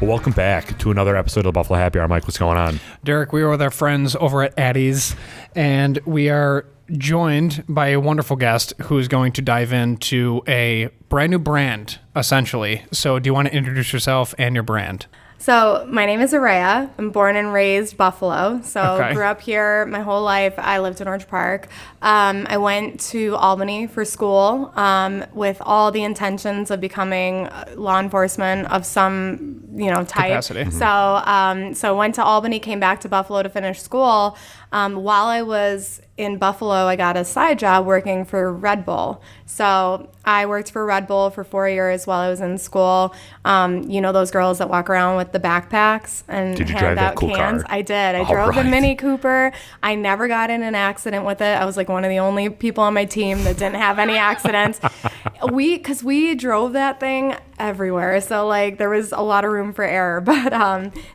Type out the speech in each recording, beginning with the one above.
welcome back to another episode of Buffalo Happy Hour. Mike, what's going on? Derek, we are with our friends over at Addie's, and we are joined by a wonderful guest who is going to dive into a brand new brand, essentially. So do you want to introduce yourself and your brand? So my name is Araya. I'm born and raised Buffalo. So grew up here my whole life. I lived in Orange Park. I went to Albany for school with all the intentions of becoming law enforcement of some, type. Capacity. Mm-hmm. So went to Albany, came back to Buffalo to finish school. While I was in Buffalo, I got a side job working for Red Bull. So I worked for Red Bull for 4 years while I was in school. Those girls that walk around with the backpacks and hand out cans? I did. I drove the Mini Cooper. I never got in an accident with it. I was like one of the only people on my team that didn't have any accidents. Because we drove that thing everywhere. So there was a lot of room for error, but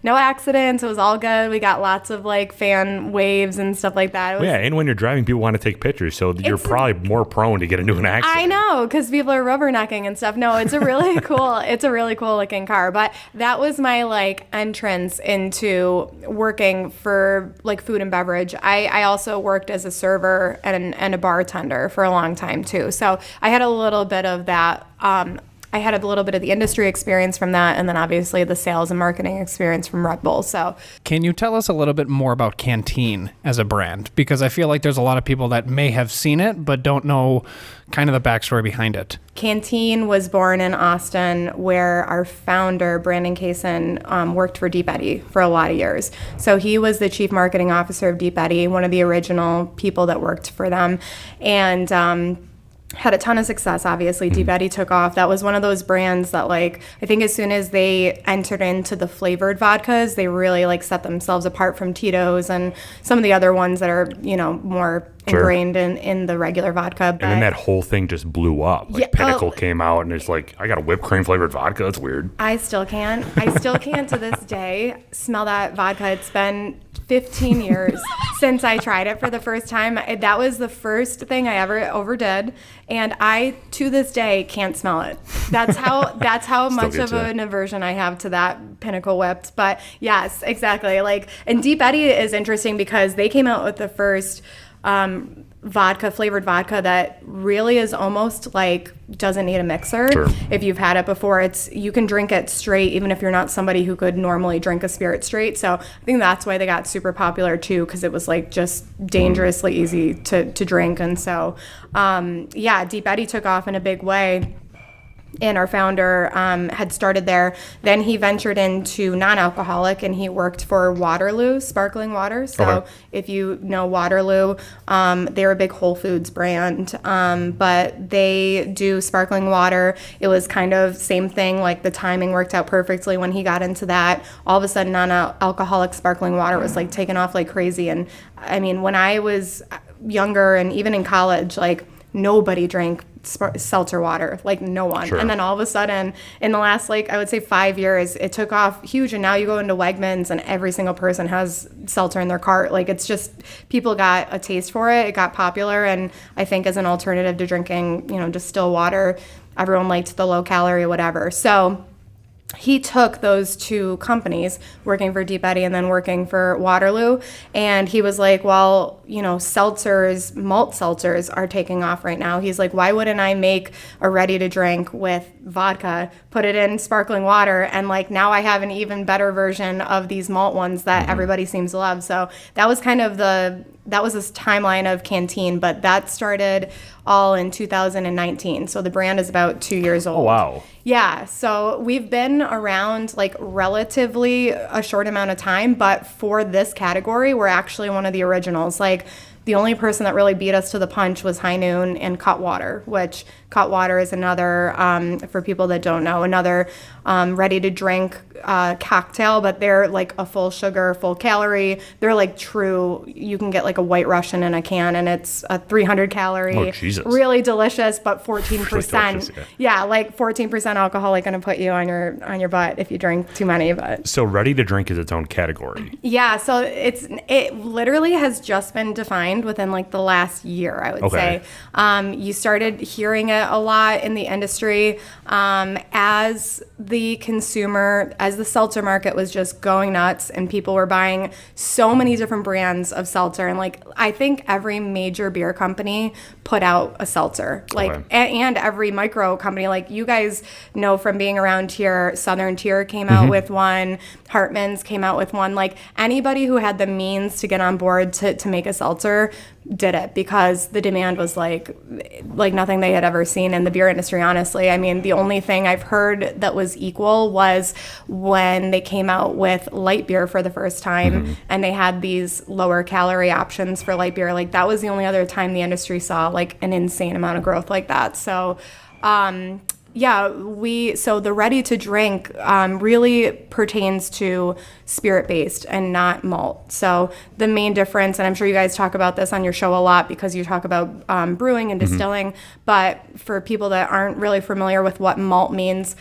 no accidents. It was all good. We got lots of fan waves and stuff like that. And when you're driving, people want to take pictures. So you're probably more prone to get into an accident. I know, because people are rubbernecking and stuff. No, it's a really cool looking car. But that was my entrance into working for food and beverage. I also worked as a server and a bartender for a long time too. So I had a little bit of that. I had a little bit of the industry experience from that, and then obviously the sales and marketing experience from Red Bull. So, can you tell us a little bit more about Canteen as a brand? Because I feel like there's a lot of people that may have seen it, but don't know kind of the backstory behind it. Canteen was born in Austin, where our founder, Brandon Kaysen, worked for Deep Eddy for a lot of years. So he was the chief marketing officer of Deep Eddy, one of the original people that worked for them. And had a ton of success, obviously. Deep Eddy took off. That was one of those brands that, I think as soon as they entered into the flavored vodkas, they really, set themselves apart from Tito's and some of the other ones that are, more ingrained in the regular vodka. But, and then that whole thing just blew up. Pinnacle came out, and it's I got a whipped cream flavored vodka. That's weird. I still can't to this day smell that vodka. It's been 15 years since I tried it for the first time. That was the first thing I ever overdid, and I to this day can't smell it. That's how much of an aversion I have to that Pinnacle whipped. But yes, exactly. And Deep Eddy is interesting because they came out with the first flavored vodka that really is almost doesn't need a mixer. Sure. If you've had it before, you can drink it straight, even if you're not somebody who could normally drink a spirit straight. So I think that's why they got super popular too, because it was just dangerously easy to drink. And so, Deep Eddy took off in a big way. And our founder had started there. Then he ventured into non-alcoholic, and he worked for Waterloo Sparkling Water. So if you know Waterloo, they're a big Whole Foods brand, but they do sparkling water. It was kind of same thing, the timing worked out perfectly when he got into that. All of a sudden, non-alcoholic sparkling water was taking off like crazy. And I mean, when I was younger and even in college, nobody drank seltzer water, no one. Sure. And then all of a sudden, in the last, I would say 5 years, it took off huge. And now you go into Wegmans and every single person has seltzer in their cart. It's just, people got a taste for it. It got popular. And I think as an alternative to drinking, just still water, everyone liked the low calorie, whatever. So he took those two companies, working for Deep Eddy and then working for Waterloo, and he was well, seltzers, malt seltzers are taking off right now. He's why wouldn't I make a ready-to-drink with vodka, put it in sparkling water, and now I have an even better version of these malt ones that everybody seems to love. So that was kind of that was this timeline of Canteen, but that started all in 2019. So the brand is about 2 years old. Oh, wow. Yeah, so we've been around relatively a short amount of time, but for this category, we're actually one of the originals. The only person that really beat us to the punch was High Noon and Cutwater, which Cutwater is another, for people that don't know, another ready-to-drink cocktail, but they're a full sugar, full calorie. They're true, you can get a White Russian in a can, and it's a 300 calorie, oh, Jesus. really delicious, but 14%. Really delicious, 14% non-alcoholic going to put you on your butt if you drink too many. But So ready to drink is its own category. yeah, so it literally has just been defined within like the last year, I would say. You started hearing it a lot in the industry as the seltzer market was just going nuts and people were buying so many different brands of seltzer. And like, I think every major beer company put out a seltzer, like, and every micro company, like you guys know from being around here, Southern Tier came out with one, Hartman's came out with one. Like anybody who had the means to get on board to make a seltzer did it because the demand was like nothing they had ever seen in the beer industry, honestly. I mean, the only thing I've heard that was equal was when they came out with light beer for the first time and they had these lower calorie options for light beer. Like that was the only other time the industry saw like an insane amount of growth like that. So so the ready to drink really pertains to spirit based and not malt. So the main difference, and I'm sure you guys talk about this on your show a lot because you talk about brewing and distilling, but for people that aren't really familiar with what malt means,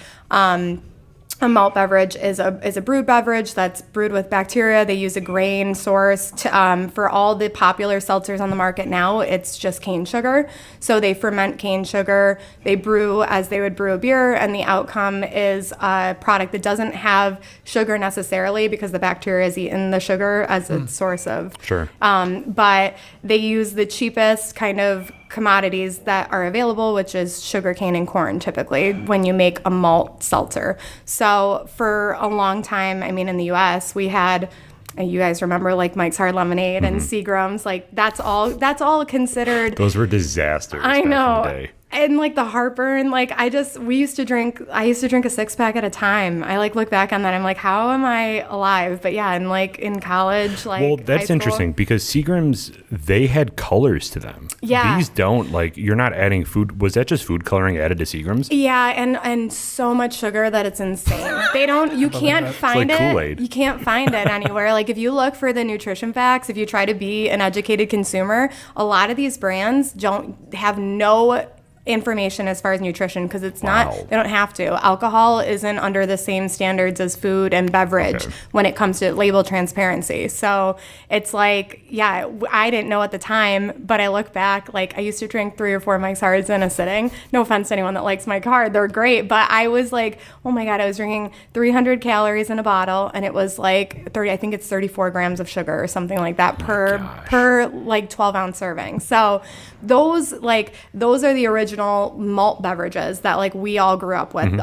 a malt beverage is a brewed beverage that's brewed with bacteria. They use a grain source for all the popular seltzers on the market now. It's just cane sugar. So they ferment cane sugar. They brew as they would brew a beer, and the outcome is a product that doesn't have sugar necessarily because the bacteria has eaten the sugar as a source of. Sure. But they use the cheapest kind of commodities that are available, which is sugarcane and corn typically when you make a malt seltzer. So for a long time, I mean, in the US, we had, you guys remember like Mike's Hard Lemonade and Seagram's, like that's all considered. Those were disasters. I know. Back in the day. And like the heartburn, like I used to drink a 6-pack at a time. I like look back on that. I'm like, how am I alive? But yeah, and like in college, like well, that's interesting because Seagram's, they had colors to them. Yeah. These don't, like, you're not adding food. Was that just food coloring added to Seagram's? Yeah, and so much sugar that it's insane. You can't find like it. Kool-Aid. You can't find it anywhere. Like if you look for the nutrition facts, if you try to be an educated consumer, a lot of these brands don't have no information as far as nutrition because it's not, they don't have to. Alcohol isn't under the same standards as food and beverage when it comes to label transparency. So it's like, yeah, I didn't know at the time, but I look back, like I used to drink 3 or 4 Mike's Hards in a sitting. No offense to anyone that likes Mike's Hard, they're great, but I was like, oh my God, I was drinking 300 calories in a bottle and it was like 34 grams of sugar or something like that per like 12-ounce serving. So those are the original malt beverages that like we all grew up with.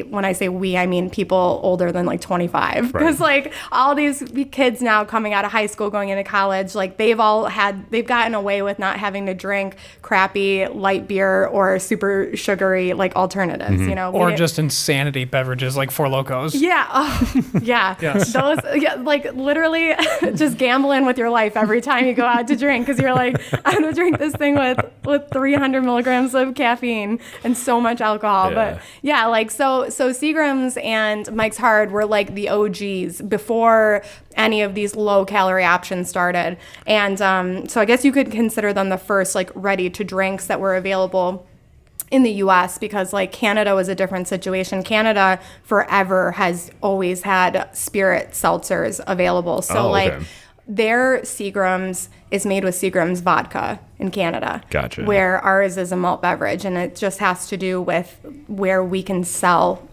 When I say we, I mean people older than like 25, because like all these kids now coming out of high school going into college, like they've gotten away with not having to drink crappy light beer or super sugary like alternatives, you know, or just insanity beverages like Four Locos. Yes. Those like literally just gambling with your life every time you go out to drink because you're like, I'm gonna drink this thing with 300 milligrams of caffeine and so much alcohol. But yeah, like so Seagram's and Mike's Hard were like the OGs before any of these low calorie options started. And so I guess you could consider them the first like ready to drinks that were available in the US because like Canada was a different situation. Canada forever has always had spirit seltzers available. So their Seagram's is made with Seagram's vodka in Canada. Gotcha. Where ours is a malt beverage, and it just has to do with where we can sell,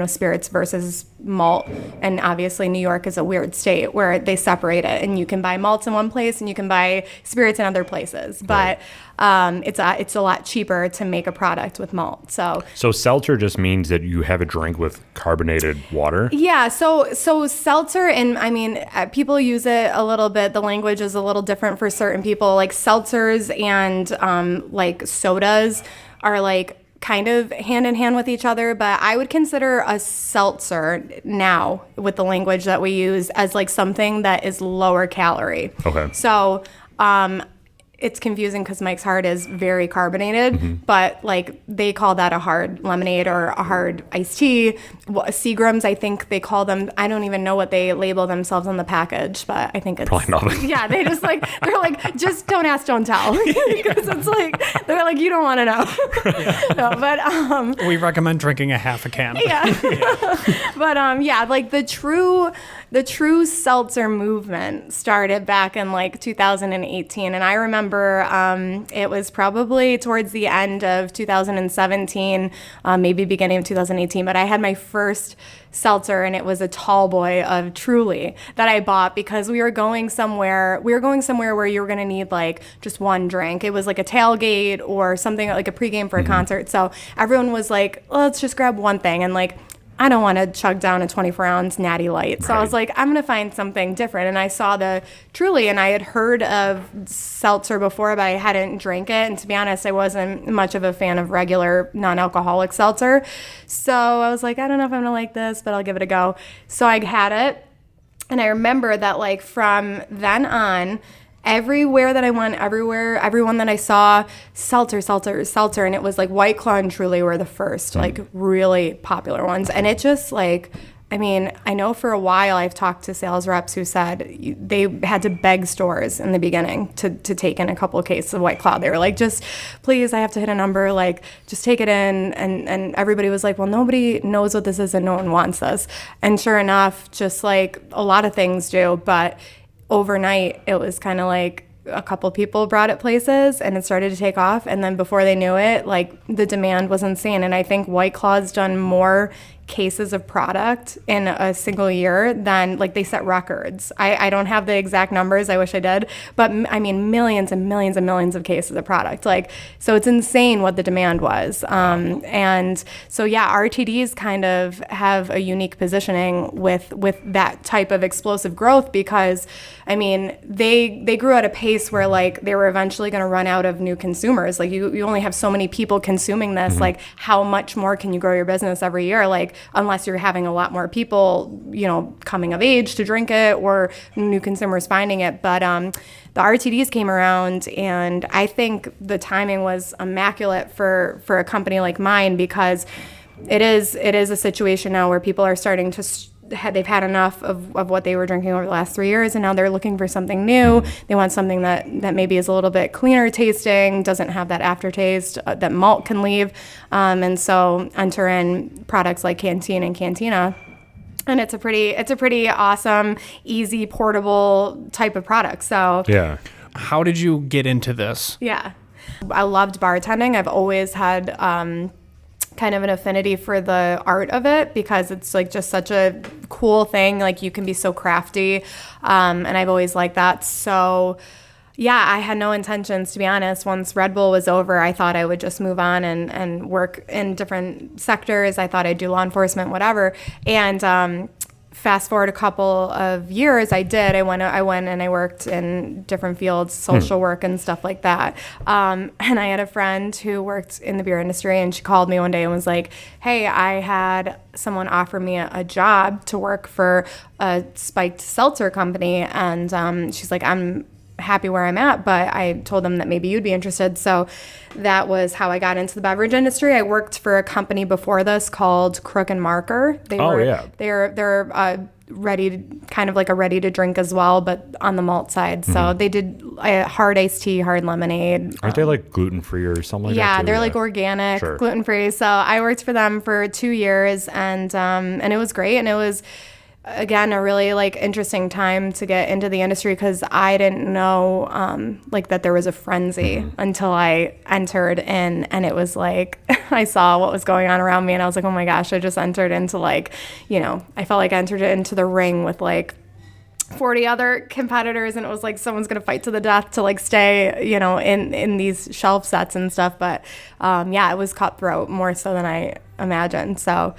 spirits versus malt. And obviously, New York is a weird state where they separate it, and you can buy malts in one place and you can buy spirits in other places. But it's a lot cheaper to make a product with malt. So seltzer just means that you have a drink with carbonated water. Yeah. So seltzer, and I mean, people use it a little bit. The language is a little different for certain people. Like seltzers and like sodas are like kind of hand in hand with each other, but I would consider a seltzer now with the language that we use as like something that is lower calorie. Okay. So it's confusing because Mike's Hard is very carbonated, but like they call that a hard lemonade or a hard iced tea. Seagrams, I think they call them. I don't even know what they label themselves on the package, but I think it's Probably nothing. Yeah, they just like they're like just don't ask, don't tell, because it's like they're like you don't want to know. No, but We recommend drinking a half a can. yeah. But like the true seltzer movement started back in like 2018, and I remember it was probably towards the end of 2017, maybe beginning of 2018, but I had my first seltzer, and it was a tall boy of Truly that I bought because we were going somewhere where you were going to need like just one drink. It was like a tailgate or something, like a pregame for a concert. So everyone was like, let's just grab one thing. And like, I don't want to chug down a 24-ounce Natty Light. So I was like, I'm going to find something different. And I saw the Truly, and I had heard of seltzer before, but I hadn't drank it. And to be honest, I wasn't much of a fan of regular non-alcoholic seltzer. So I was like, I don't know if I'm going to like this, but I'll give it a go. So I had it. And I remember that like from then on, everywhere that I went, everyone that I saw, seltzer. And it was like White Claw and Truly were the first, like, really popular ones. And it just, like, I mean, I know for a while I've talked to sales reps who said they had to beg stores in the beginning to take in a couple of cases of White Claw. They were like, just, please, I have to hit a number, like, just take it in. And everybody was like, well, nobody knows what this is and no one wants this. And sure enough, just like a lot of things do, but overnight, it was kind of like a couple people brought it places and it started to take off. And then before they knew it, like the demand was insane. And I think White Claw's done more cases of product in a single year than like they set records. I don't have the exact numbers. I wish I did. But I mean, millions and millions and millions of cases of product. Like, so it's insane what the demand was. And so, yeah, RTDs kind of have a unique positioning with that type of explosive growth because, I mean, they grew at a pace where like they were eventually going to run out of new consumers. Like you only have so many people consuming this. Like how much more can you grow your business every year? Like unless you're having a lot more people, you know, coming of age to drink it or new consumers finding it. But the RTDs came around, and I think the timing was immaculate for a company like mine because it is a situation now where people are starting to they've had enough of what they were drinking over the last 3 years, and now they're looking for something new. They want something that maybe is a little bit cleaner tasting, doesn't have that aftertaste that malt can leave, and so enter in products like Canteen and Cantina. And it's a pretty awesome, easy, portable type of product. So Yeah. How did you get into this? yeah, I loved bartending. I've always had kind of an affinity for the art of it because it's like just such a cool thing. Like you can be so crafty, and I've always liked that. So yeah, I had no intentions, to be honest. Once Red Bull was over, I thought I would just move on and work in different sectors. I thought I'd do law enforcement, whatever. And fast forward a couple of years, I did. I went and I worked in different fields, social work and stuff like that. And I had a friend who worked in the beer industry, and she called me one day and was like, hey, I had someone offer me a job to work for a spiked seltzer company. And she's like, I'm happy where I'm at, but I told them that maybe you'd be interested. So that was how I got into the beverage industry. I worked for a company before this called Crook and Marker. They're ready to, kind of like a ready to drink as well, but on the malt side. So they did hard iced tea, hard lemonade. Aren't they like gluten free or something like that? Yeah, too? they're like organic, Sure. gluten free. So I worked for them for 2 years, and it was great. And it was, again, a really like interesting time to get into the industry because I didn't know like that there was a frenzy until I entered in, and it was like I saw what was going on around me, and I was like, oh my gosh, I just entered into like, you know, I felt like I entered into the ring with like 40 other competitors, and it was like someone's gonna fight to the death to like stay, you know, in these shelf sets and stuff. But yeah, it was cutthroat more so than I imagined. So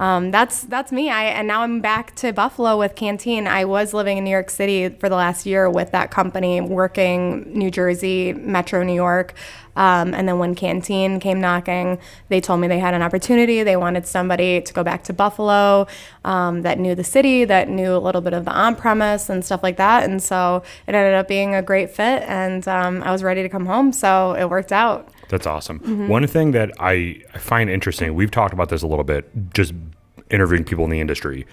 that's me. And now I'm back to Buffalo with Canteen. I was living in New York City for the last year with that company, working New Jersey, Metro New York. And then when Canteen came knocking, they told me they had an opportunity. They wanted somebody to go back to Buffalo that knew the city, that knew a little bit of the on-premise and stuff like that. And so it ended up being a great fit, and I was ready to come home, so it worked out. That's awesome. One thing that I find interesting, we've talked about this a little bit, just interviewing people in the industry.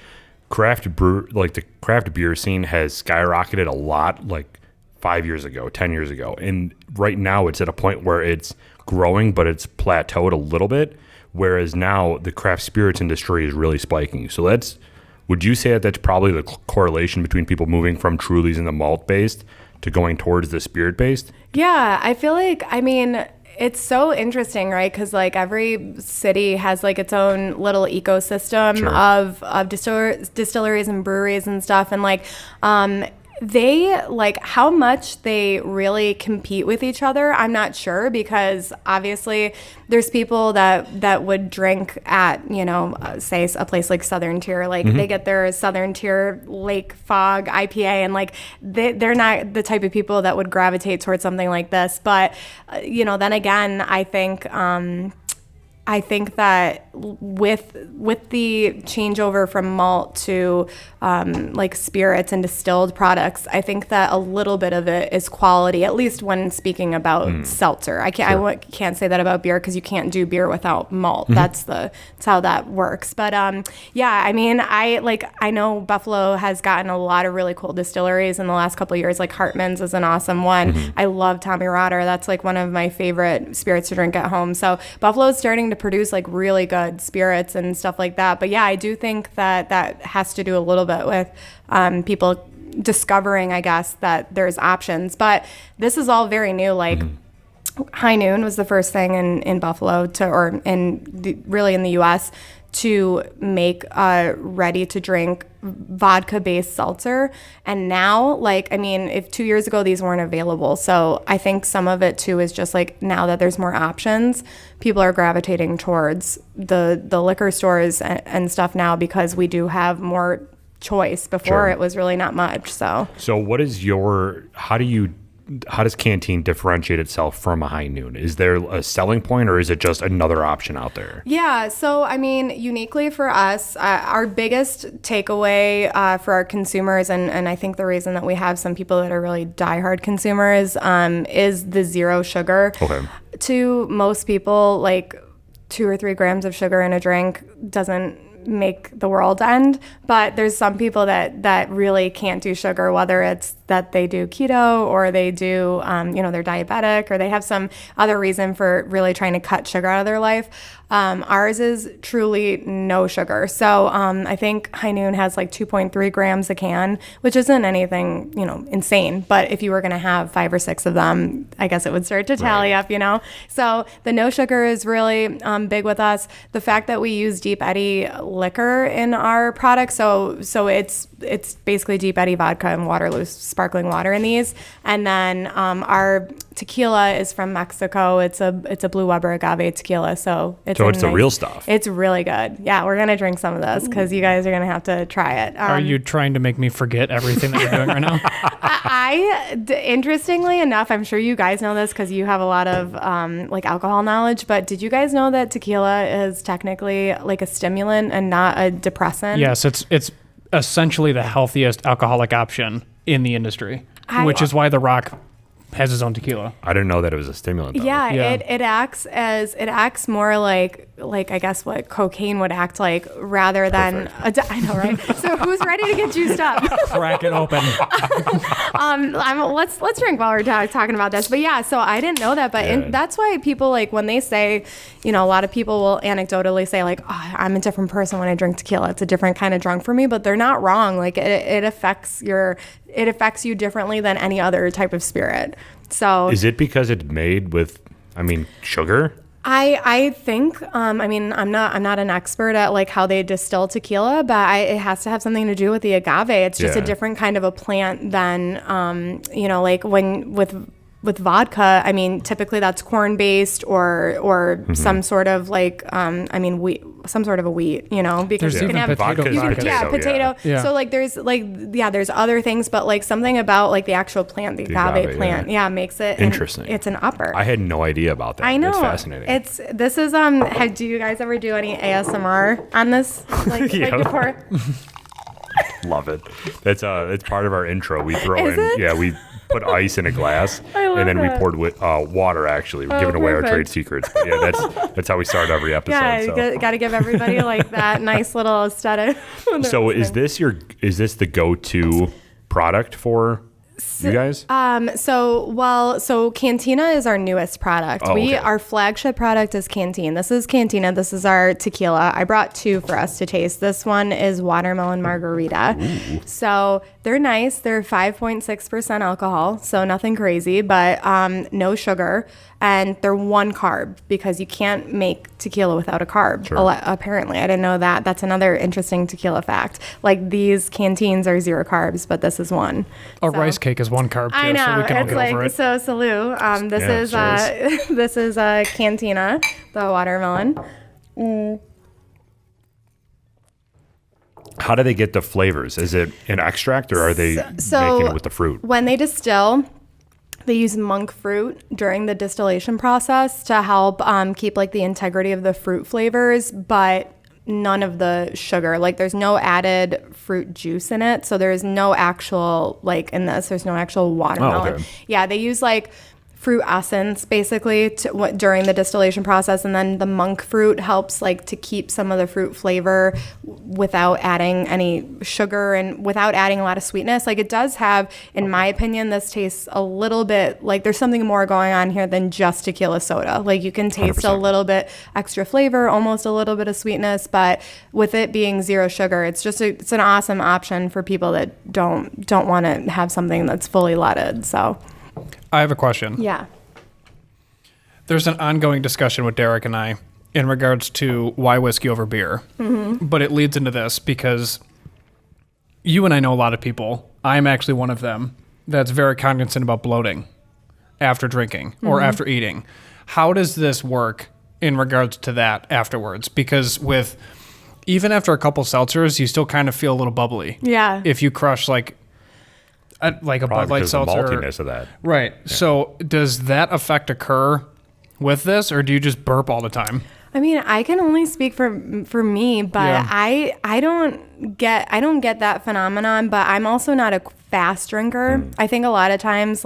The craft beer scene has skyrocketed a lot, like 5 years ago, 10 years ago. And right now it's at a point where it's growing, but it's plateaued a little bit. Whereas now the craft spirits industry is really spiking. So would you say that that's probably the correlation between people moving from Truly's and the malt-based to going towards the spirit-based? Yeah, I feel like, it's so interesting, right? Because like every city has like its own little ecosystem of distilleries and breweries and stuff. And like, they like how much they really compete with each other. I'm not sure, because obviously there's people that would drink at, say a place like Southern Tier, like they get their Southern Tier Lake Fog IPA, and like they're not the type of people that would gravitate towards something like this. But, then again, I think that with the changeover from malt to like spirits and distilled products, I think that a little bit of it is quality, at least when speaking about seltzer. I can't say that about beer, because you can't do beer without malt. That's how that works. But I know Buffalo has gotten a lot of really cool distilleries in the last couple of years. Like Hartman's is an awesome one. I love Tommy Rotter. That's like one of my favorite spirits to drink at home. So Buffalo is starting to produce like really good spirits and stuff like that. But yeah, I do think that has to do a little bit with people discovering, I guess, that there's options. But this is all very new. Like High Noon was the first thing in Buffalo really in the U.S. to make a ready-to-drink vodka-based seltzer. And now, if 2 years ago these weren't available. So I think some of it, too, is just, like, now that there's more options, people are gravitating towards the liquor stores and stuff now, because we do have more choice. Before, it was really not much. So what is how does Canteen differentiate itself from a High Noon? Is there a selling point, or is it just another option out there? Yeah, so uniquely for us, our biggest takeaway for our consumers, and I think the reason that we have some people that are really diehard consumers, is the zero sugar. Okay. To most people, like 2 or 3 grams of sugar in a drink doesn't make the world end, but there's some people that really can't do sugar, whether it's that they do keto or they do they're diabetic, or they have some other reason for really trying to cut sugar out of their life. Ours is truly no sugar. So I think High Noon has like 2.3 grams a can, which isn't anything, insane. But if you were going to have 5 or 6 of them, I guess it would start to tally up, So the no sugar is really big with us. The fact that we use Deep Eddy liquor in our product, so it's basically Deep Eddy vodka and Waterloo sparkling water in these. And then our tequila is from Mexico. It's a Blue Weber agave tequila, so it's the real stuff. It's really good. Yeah, we're gonna drink some of this because you guys are gonna have to try it. Are you trying to make me forget everything that you're doing right now? Interestingly enough, I'm sure you guys know this because you have a lot of alcohol knowledge. But did you guys know that tequila is technically like a stimulant and not a depressant? Yes, it's essentially the healthiest alcoholic option in the industry, which is why The Rock has his own tequila. I didn't know that it was a stimulant, though. Yeah. It acts more like I guess what cocaine would act like, rather than I know, right? So who's ready to get juiced up? Crack it open. Let's drink while we're talking about this. But yeah, so I didn't know that, but that's why people, like, when they say, a lot of people will anecdotally say, like, oh, I'm a different person when I drink tequila. It's a different kind of drunk for me, but they're not wrong. Like it affects you differently than any other type of spirit. So is it because it's made with, sugar? I think, I'm not an expert at like how they distill tequila, but it has to have something to do with the agave. It's just a different kind of a plant than, like when with vodka, typically that's corn based or some sort of like, some sort of a wheat, because There's you can even have potato Vodka's pockets. potato. Yeah. So like there's other things, but like something about like the actual plant, the agave plant, makes it Interesting. It's an upper. I had no idea about that. I know. It's fascinating. This is do you guys ever do any ASMR on this? Like, Yeah. like before? Love it. That's it's part of our intro. We throw Is in it? yeah, we put ice in a glass love and then we it. poured water. Actually, we're giving away our trade perfect. secrets. But yeah, that's how we start every episode. Yeah, so. got to give everybody like that nice little aesthetic. when they're So is listening. this the go-to product for you guys? So Cantina is our newest product. Oh, okay. Our flagship product is Canteen. This is Cantina. This is our tequila. I brought two for us to taste. This one is watermelon margarita. Ooh. So they're nice. They're 5.6% alcohol, so nothing crazy, but no sugar. And they're one carb because you can't make tequila without a carb. Sure. Apparently, I didn't know that. That's another interesting tequila fact. Like these Canteens are 0 carbs, but this is one. A So- rice cake is 1 carb too, I know. so we can all It's get like over it. so salute. This Yeah, is this is a Cantina, the watermelon. How do they get the flavors? Is it an extract or are they So making it with the fruit? when they distill, they use monk fruit during the distillation process to help keep like the integrity of the fruit flavors, but none of the sugar. Like there's no added fruit juice in it, so there's no actual like in this. There's no actual watermelon. okay. Yeah, they use like fruit essence basically during the distillation process, and then the monk fruit helps like to keep some of the fruit flavor without adding any sugar and without adding a lot of sweetness. Like it does have, in my opinion, this tastes a little bit like there's something more going on here than just tequila soda. Like you can taste 100%. a little bit extra flavor, almost a little bit of sweetness, but with it being 0 sugar, it's an awesome option for people that don't want to have something that's fully leaded. So I have a question. yeah. There's an ongoing discussion with Derek and I in regards to why whiskey over beer. Mm-hmm. But it leads into this because you and I know a lot of people. I'm actually one of them that's very cognizant about bloating after drinking or after eating. How does this work in regards to that afterwards? Because even after a couple seltzers, you still kind of feel a little bubbly. Yeah. If you crush like a Bud Probably Light because of the seltzer. maltiness of that. Right. So does that effect occur with this, or do you just burp all the time? I mean, I can only speak for me, but Yeah. I don't get that phenomenon, but I'm also not a fast drinker. I think a lot of times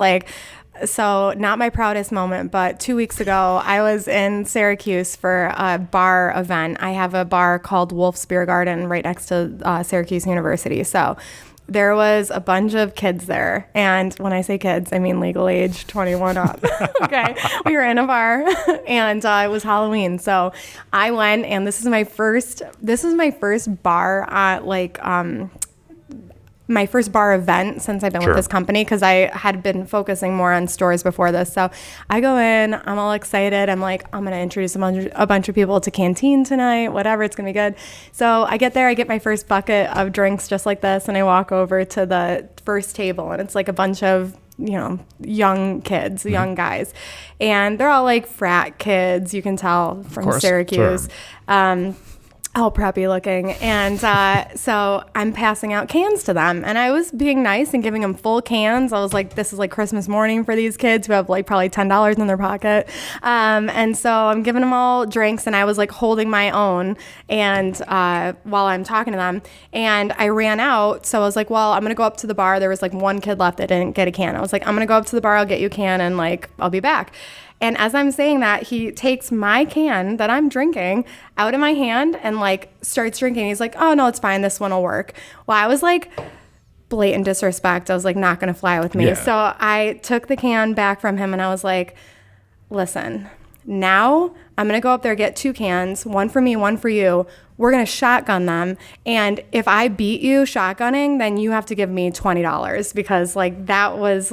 so not my proudest moment, but 2 weeks ago, I was in Syracuse for a bar event. I have a bar called Wolf's Beer Garden right next to Syracuse University. So there was a bunch of kids there. And when I say kids, I mean legal age 21 up. Okay. We were in a bar and it was Halloween. So I went, and this is my first bar my first bar event since I've been Sure. with this company, because I had been focusing more on stores before this. So I go in, I'm all excited. I'm like, I'm going to introduce a bunch of people to Canteen tonight, whatever, it's going to be good. So I get there, I get my first bucket of drinks just like this, and I walk over to the first table, and it's like a bunch of young kids, young guys. And they're all like frat kids, you can tell from course. Syracuse. All preppy looking. And so I'm passing out cans to them. And I was being nice and giving them full cans. I was like, this is like Christmas morning for these kids who have like probably $10 in their pocket. And so I'm giving them all drinks, and I was like holding my own and while I'm talking to them. And I ran out. So I was like, well, I'm going to go up to the bar. There was like one kid left that didn't get a can. I was like, I'm going to go up to the bar. I'll get you a can, and like, I'll be back. And as I'm saying that, he takes my can that I'm drinking out of my hand and like starts drinking. He's like, oh no, it's fine. This one will work. Well, I was like, blatant disrespect. I was like, not going to fly with me. Yeah. So I took the can back from him, and I was like, listen, now I'm going to go up there, get 2 cans, one for me, one for you. We're going to shotgun them. And if I beat you shotgunning, then you have to give me $20, because that was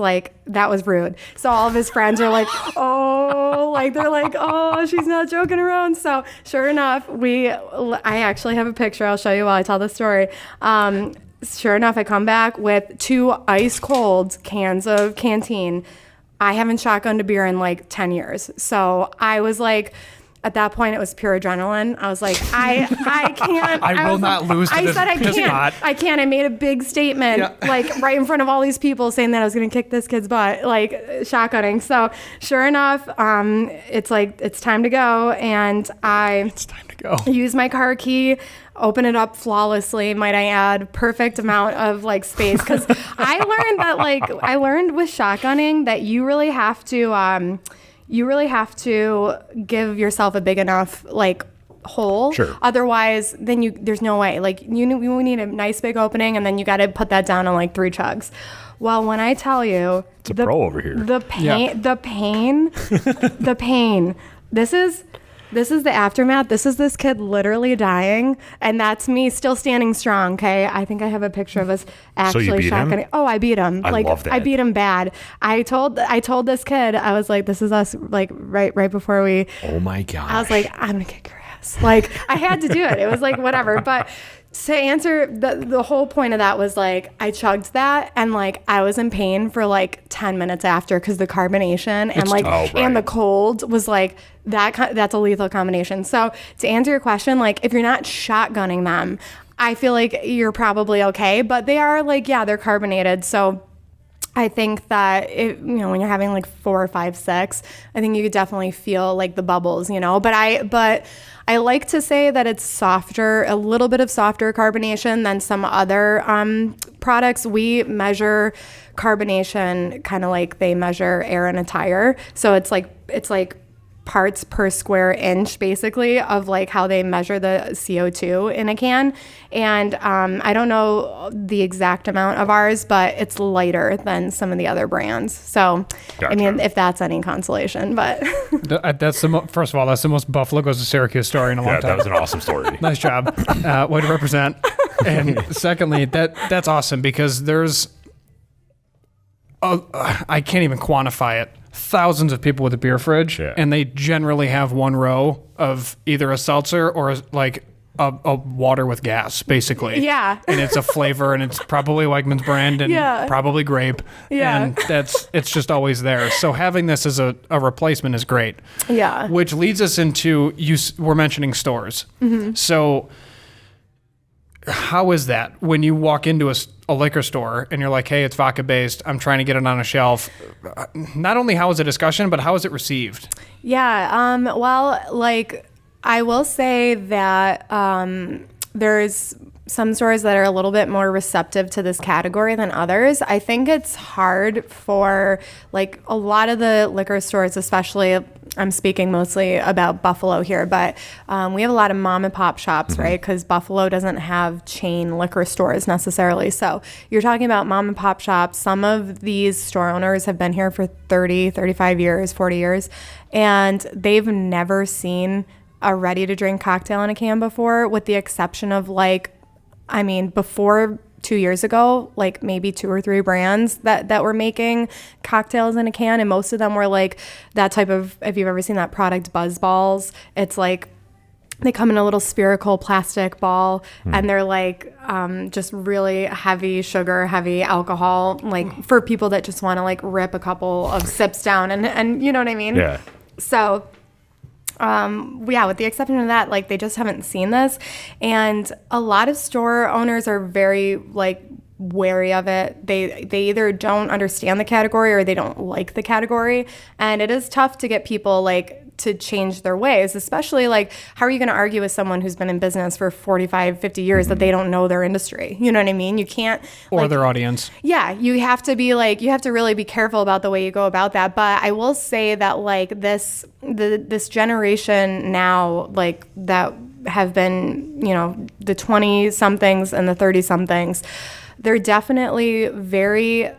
rude. So all of his friends are like, oh, they're like, oh, she's not joking around. So sure enough, I actually have a picture. I'll show you while I tell the story. Sure enough, I come back with 2 ice cold cans of Canteen. I haven't shotgunned a beer in like 10 years. So I was like, at that point it was pure adrenaline. I was like, I can't. I will not lose to I this said I piss can't. pot. I can't. I made a big statement, like right in front of all these people, saying that I was going to kick this kid's butt, like shotgunning. So sure enough, it's like it's time to go, and It's time to go. use my car key, open it up flawlessly, might I add, perfect amount of like space. Because I learned with shotgunning that you really have to give yourself a big enough like hole. Sure. Otherwise, then there's no way. Like you need a nice big opening, and then you got to put that down in like 3 chugs. Well, when I tell you, It's a pro over here. the pain, the pain. This is the aftermath. This is this kid literally dying, and that's me still standing strong. Okay, I think I have a picture of us actually beat him? shotgunning. Oh, I beat him. I love that. I beat him bad. I told this kid, I was like, this is us. Like right before we. Oh my gosh. I was like, I'm gonna kick your ass. Like I had to do it. It was like whatever. But to answer the whole point of that was like I chugged that, and like I was in pain for like 10 minutes after, because the carbonation and the cold was like that's a lethal combination. So to answer your question, like if you're not shotgunning them, I feel like you're probably okay. But they are like, yeah, they're carbonated. So I think that when you're having like 4 or 5, 6, I think you could definitely feel like the bubbles, But I like to say that it's softer, a little bit of softer carbonation than some other products. We measure carbonation kind of like they measure air in a tire. So it's like parts per square inch, basically, of like how they measure the CO2 in a can. And I don't know the exact amount of ours, but it's lighter than some of the other brands. So, Gotcha. I mean, if that's any consolation, but That's first of all, that's the most Buffalo goes to Syracuse story in a long Yeah, time. that was an awesome story. Nice job. Way to represent. And secondly, that's awesome, because there's I can't even quantify it. Thousands of people with a beer fridge, and they generally have one row of either a seltzer or like a water with gas, basically. Yeah. And it's a flavor, and it's probably Wegmans brand, and probably grape. Yeah. And it's just always there. So having this as a replacement is great. Yeah. Which leads us into, we're mentioning stores. Mm-hmm. So how is that when you walk into a liquor store and you're like, hey, it's vodka based, I'm trying to get it on a shelf? Not only how is the discussion, but how is it received? Yeah. Well, like I will say that there's some stores that are a little bit more receptive to this category than others. I think it's hard for like a lot of the liquor stores, especially, I'm speaking mostly about Buffalo here, but we have a lot of mom and pop shops, mm-hmm. right? Because Buffalo doesn't have chain liquor stores necessarily. So you're talking about mom and pop shops. Some of these store owners have been here for 30, 35 years, 40 years, and they've never seen a ready-to-drink cocktail in a can before, with the exception of before 2 years ago, like maybe 2 or 3 brands that were making cocktails in a can, and most of them were like that type of, if you've ever seen that product Buzz Balls, it's like they come in a little spherical plastic ball, and they're like just really heavy sugar, heavy alcohol, like for people that just want to like rip a couple of sips down, and you know what I mean? Yeah. So with the exception of that, like they just haven't seen this, and a lot of store owners are very like wary of it. They either don't understand the category or they don't like the category, and it is tough to get people like to change their ways, especially like how are you going to argue with someone who's been in business for 45, 50 years that they don't know their industry? You know what I mean? You can't, or their audience. Yeah, you have to be like, you have to really be careful about the way you go about that. But I will say that like this generation now, like that have been, the 20 somethings and the 30 somethings, they're definitely very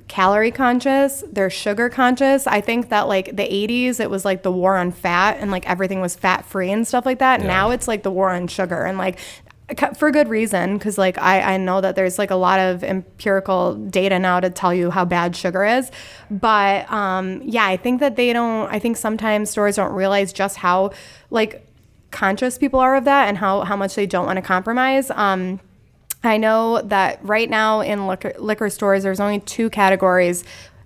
calorie conscious. They're sugar conscious. I think that like the 80s, it was like the war on fat, and like everything was fat free and stuff like that. Yeah. Now it's like the war on sugar, and like for good reason, because like I know that there's like a lot of empirical data now to tell you how bad sugar is. But I think that I think sometimes stores don't realize just how like conscious people are of that, and how much they don't want to compromise. I know that right now in liquor stores, there's only 2 categories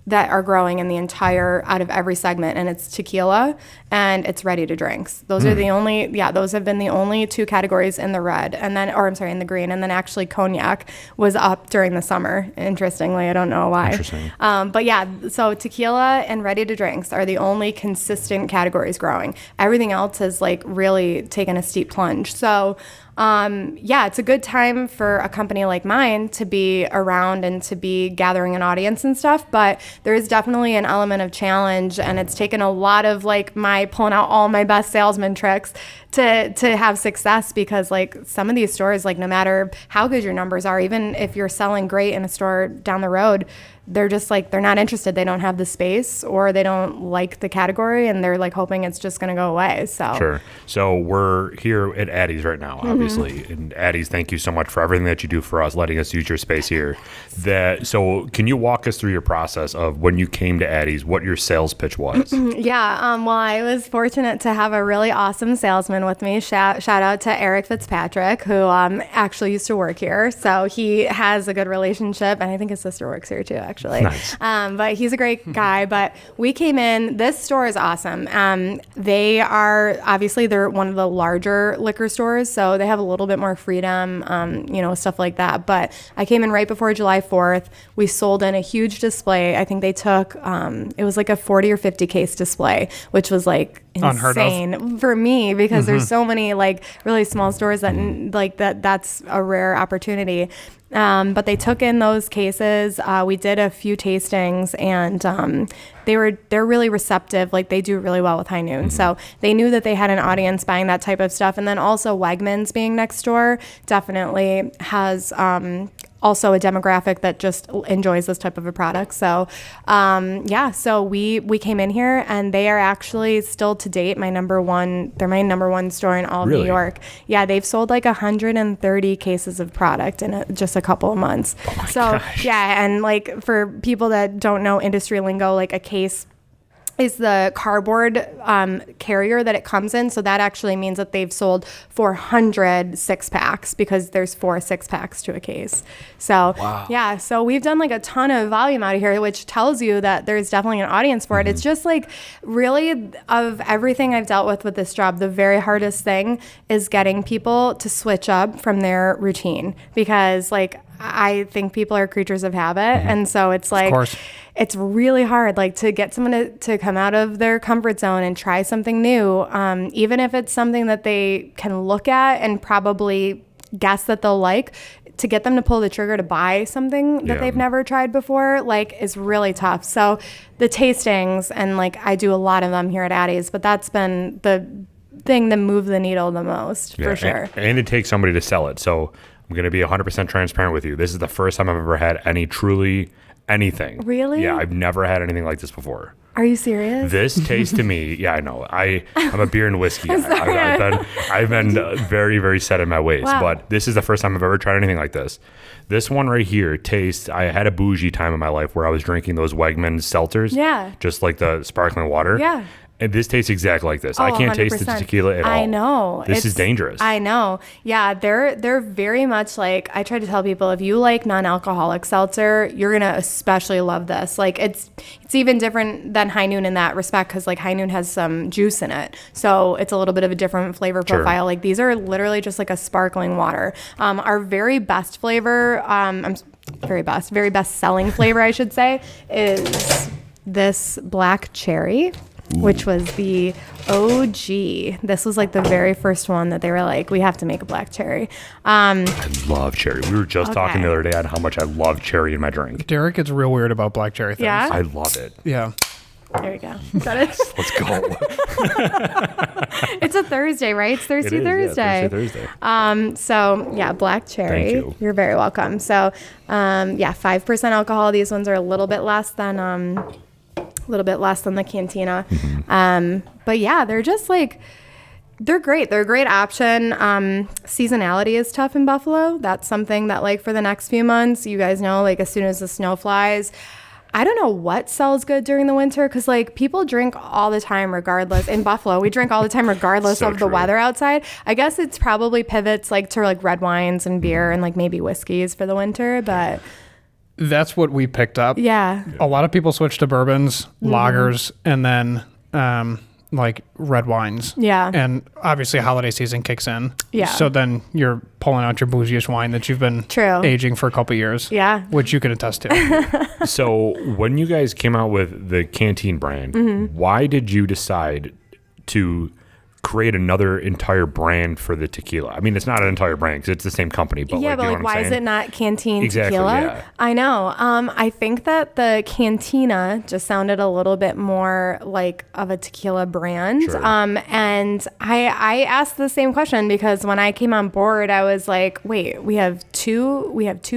that are growing in the entire, out of every segment, and it's tequila and it's ready to drinks. Those are the only, those have been the only two categories in the red, and then, or I'm sorry, in the green, and then actually cognac was up during the summer, interestingly. I don't know why. Interesting. But yeah, so tequila and ready to drinks are the only consistent categories growing. Everything else has like really taken a steep plunge. So it's a good time for a company like mine to be around and to be gathering an audience and stuff, but there is definitely an element of challenge, and it's taken a lot of like my pulling out all my best salesman tricks to have success, because like some of these stores, like no matter how good your numbers are, even if you're selling great in a store down the road, they're just like, they're not interested. They don't have the space, or they don't like the category, and they're like hoping it's just going to go away. So Sure. So we're here at Addie's right now, obviously. And Addie's, thank you so much for everything that you do for us, letting us use your space here. So can you walk us through your process of when you came to Addie's, what your sales pitch was? Well, I was fortunate to have a really awesome salesman with me. Shout out to Eric Fitzpatrick, who actually used to work here. So he has a good relationship, and I think his sister works here too, actually. Nice. But he's a great guy. But we came in, this store is awesome. They are, obviously, they're one of the larger liquor stores, so they have a little bit more freedom, stuff like that. But I came in right before July 4th. We sold in a huge display. I think they took, it was like a 40 or 50 case display, which was like insane for me, because there's so many like really small stores that like that's a rare opportunity. But they took in those cases. We did a few tastings, and they're really receptive. Like they do really well with High Noon. So they knew that they had an audience buying that type of stuff. And then also Wegmans being next door definitely has also a demographic that just enjoys this type of a product. So so we came in here, and they are actually still to date they're my number one store in all of New York. Yeah, they've sold like 130 cases of product in just a couple of months. Oh my gosh. Yeah, and like for people that don't know industry lingo, like a case is the cardboard carrier that it comes in. So that actually means that they've sold 400 six-packs, because there's 4 six-packs to a case. So, so we've done like a ton of volume out of here, which tells you that there's definitely an audience for it. It's just like, really, of everything I've dealt with this job, the very hardest thing is getting people to switch up from their routine, because like, I think people are creatures of habit. And so it's like, it's really hard, like to get someone to come out of their comfort zone and try something new. Even if it's something that they can look at and probably guess that they'll like, to get them to pull the trigger to buy something that they've never tried before, like, is really tough. So the tastings, and like I do a lot of them here at Addie's, but that's been the thing that moved the needle the most, for sure. And it takes somebody to sell it. So I'm going to be 100% transparent with you. This is the first time I've ever had anything. Really? Yeah, I've never had anything like this before. Are you serious? This tastes to me, yeah, I know. I'm a beer and whiskey guy. I've been very, very set in my ways, but this is the first time I've ever tried anything like this. This one right here tastes, I had a bougie time in my life where I was drinking those Wegmans Seltzers. Yeah. Just like the sparkling water. Yeah. And this tastes exactly like this. I can't 100%. Taste the tequila at all. I know. This is dangerous. I know. Yeah, they're very much like, I try to tell people, if you like non-alcoholic seltzer, you're going to especially love this. Like it's even different than High Noon in that respect, because like High Noon has some juice in it. So it's a little bit of a different flavor profile. Like these are literally just like a sparkling water. Our very best flavor, very best selling flavor, I should say, is this black cherry. Which was the OG. This was like the very first one that they were like, we have to make a black cherry. I love cherry. We were just talking the other day on how much I love cherry in my drink. Derek gets real weird about black cherry things. Yeah? I love it. Yeah. There we go. Is that it? Let's go. It's a Thursday, right? It's Thursday. Yeah, Thursday. So yeah, black cherry. Thank you. You're very welcome. So 5% alcohol. These ones are a little bit less than the Cantina. But yeah, they're just like, they're great. They're a great option. Seasonality is tough in Buffalo. That's something that like for the next few months, you guys know, like as soon as the snow flies, I don't know what sells good during the winter, because like people drink all the time regardless. In Buffalo, we drink all the time regardless of the weather outside. I guess it's probably pivots like to like red wines and beer and like maybe whiskeys for the winter, but That's what we picked up. Yeah. A lot of people switch to bourbons, lagers, and then like red wines. Yeah. And obviously holiday season kicks in. Yeah. So then you're pulling out your bougiest wine that you've been True. aging for a couple years. Yeah. Which you can attest to. So when you guys came out with the Canteen brand, why did you decide to create another entire brand for the tequila? I mean, it's not an entire brand because it's the same company, but Yeah, like, but you know like, what I'm why is saying? it not Canteen Exactly, tequila? yeah. I know. I think that the Cantina just sounded a little bit more like of a tequila brand. Sure. And I asked the same question because when I came on board, I was like, wait, we have two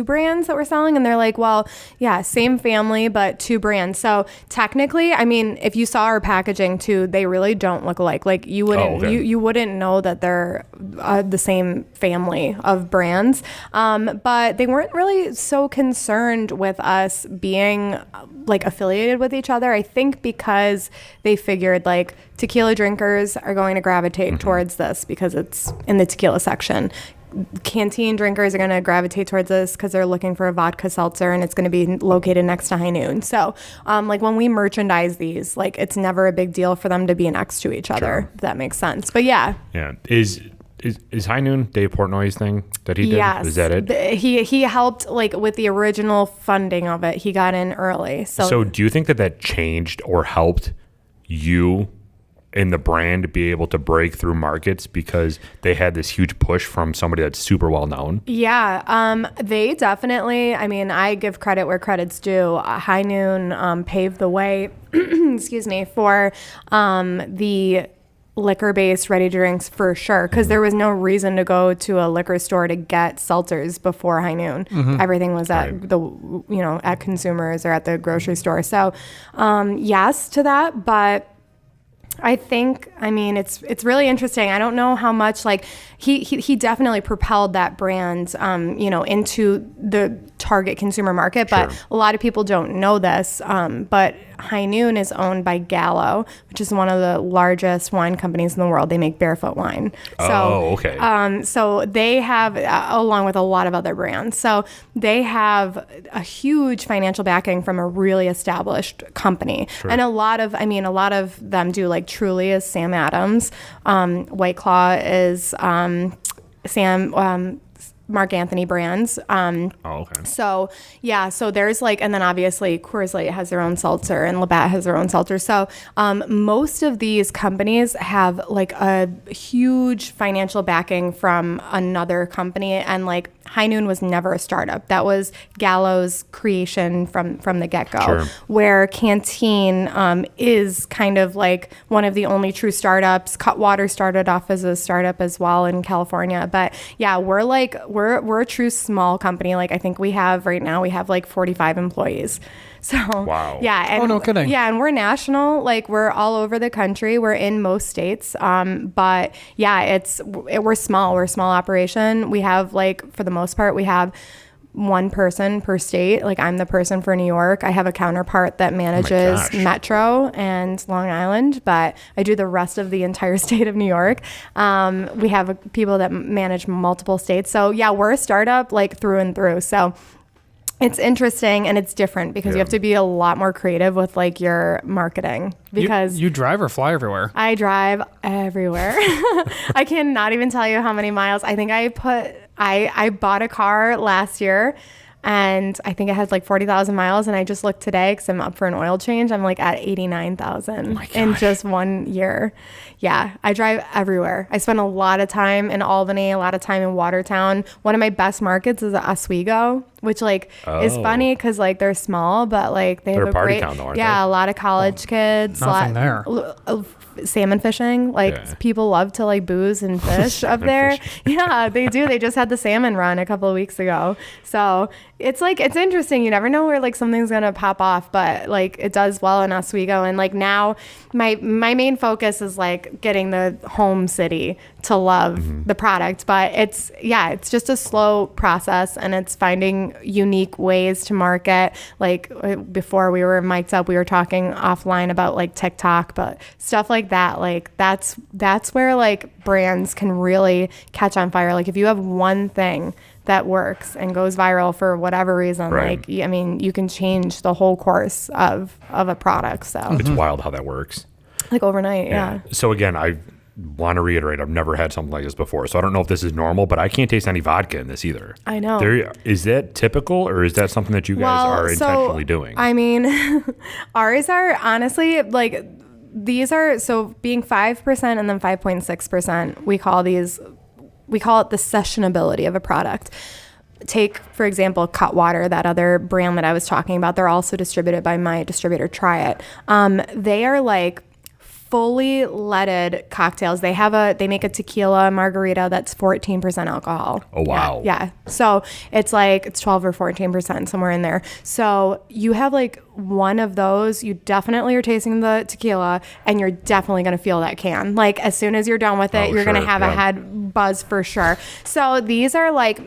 brands that we're selling, and they're like, well, yeah, same family but two brands. So technically, I mean, if you saw our packaging too, they really don't look alike. Like you wouldn't okay. you wouldn't know that they're the same family of brands. But they weren't really so concerned with us being like affiliated with each other. I think because they figured like tequila drinkers are going to gravitate towards this because it's in the tequila section. Canteen drinkers are going to gravitate towards this because they're looking for a vodka seltzer and it's going to be located next to High Noon. So like when we merchandise these, like it's never a big deal for them to be next to each other, Sure. if that makes sense. But yeah. Yeah. Is High Noon Dave Portnoy's thing that he did? Yes. Is that it? He helped like with the original funding of it. He got in early. So do you think that changed or helped you in the brand to be able to break through markets because they had this huge push from somebody that's super well known? Yeah, they definitely, I mean, I give credit where credit's due. High Noon paved the way, excuse me, for the liquor-based ready drinks for sure, because there was no reason to go to a liquor store to get seltzers before High Noon. Everything was at at consumers or at the grocery store. So yes to that, but I think, I mean, it's really interesting. I don't know how much, like, he definitely propelled that brand, into the target consumer market. But Sure. a lot of people don't know this. But High Noon is owned by Gallo, which is one of the largest wine companies in the world. They make barefoot wine. Okay. So they have, along with a lot of other brands, so they have a huge financial backing from a really established company. Sure. And a lot of them do, like Truly is Sam Adams. White Claw is Mark Anthony brands. Okay. So yeah, so there's like, and then obviously Coors Light has their own seltzer and Labatt has their own seltzer. So most of these companies have like a huge financial backing from another company, and like High Noon was never a startup. That was Gallo's creation from the get-go. Sure. Where Canteen is kind of like one of the only true startups. Cutwater started off as a startup as well in California. But yeah, we're a true small company. Like I think we have like 45 employees. So Wow. yeah. And, Oh, no kidding. Yeah, and we're national. Like we're all over the country. We're in most states. But yeah, we're small. We're a small operation. We have like, for the most part, we have one person per state. Like I'm the person for New York. I have a counterpart that manages gosh. Metro and Long Island, but I do the rest of the entire state of New York. We have people that manage multiple states. So yeah, we're a startup like through and through. So it's interesting and it's different because you have to be a lot more creative with like your marketing because you drive or fly everywhere. I drive everywhere. I cannot even tell you how many miles. I think I bought a car last year and I think it has like 40,000 miles, and I just looked today because I'm up for an oil change. I'm like at 89,000 in just 1 year. Yeah, I drive everywhere. I spend a lot of time in Albany, a lot of time in Watertown. One of my best markets is Oswego, which like is funny because like they're small, but like They're have a a party great, town though, aren't a lot of college kids. Nothing there. Salmon fishing, like Yeah. people love to like booze and fish up there. Yeah, they do. They just had the salmon run a couple of weeks ago. So it's like, it's interesting. You never know where like something's gonna pop off, but like it does well in Oswego. And like now my main focus is like getting the home city to love the product. But it's just a slow process, and it's finding unique ways to market. Like before we were mic'd up, we were talking offline about like TikTok, but stuff like that, like that's where like brands can really catch on fire. Like if you have one thing that works and goes viral for whatever reason, Right. like, I mean, you can change the whole course of a product. So It's wild how that works. like overnight. Yeah. So again, I want to reiterate, I've never had something like this before, so I don't know if this is normal, but I can't taste any vodka in this either. I know. Is that typical, or is that something that you guys are intentionally doing? I mean, ours are honestly like, these are, so being 5% and then 5.6%, we call it the sessionability of a product. Take, for example, Cutwater, that other brand that I was talking about. They're also distributed by my distributor, Try It. They are like fully leaded cocktails. They make a tequila margarita that's 14% alcohol. Oh, wow. Yeah. So it's 12 or 14%, somewhere in there. So you have like one of those, you definitely are tasting the tequila, and you're definitely going to feel that can. Like as soon as you're done with it, you're going to have a head buzz for sure. So these are like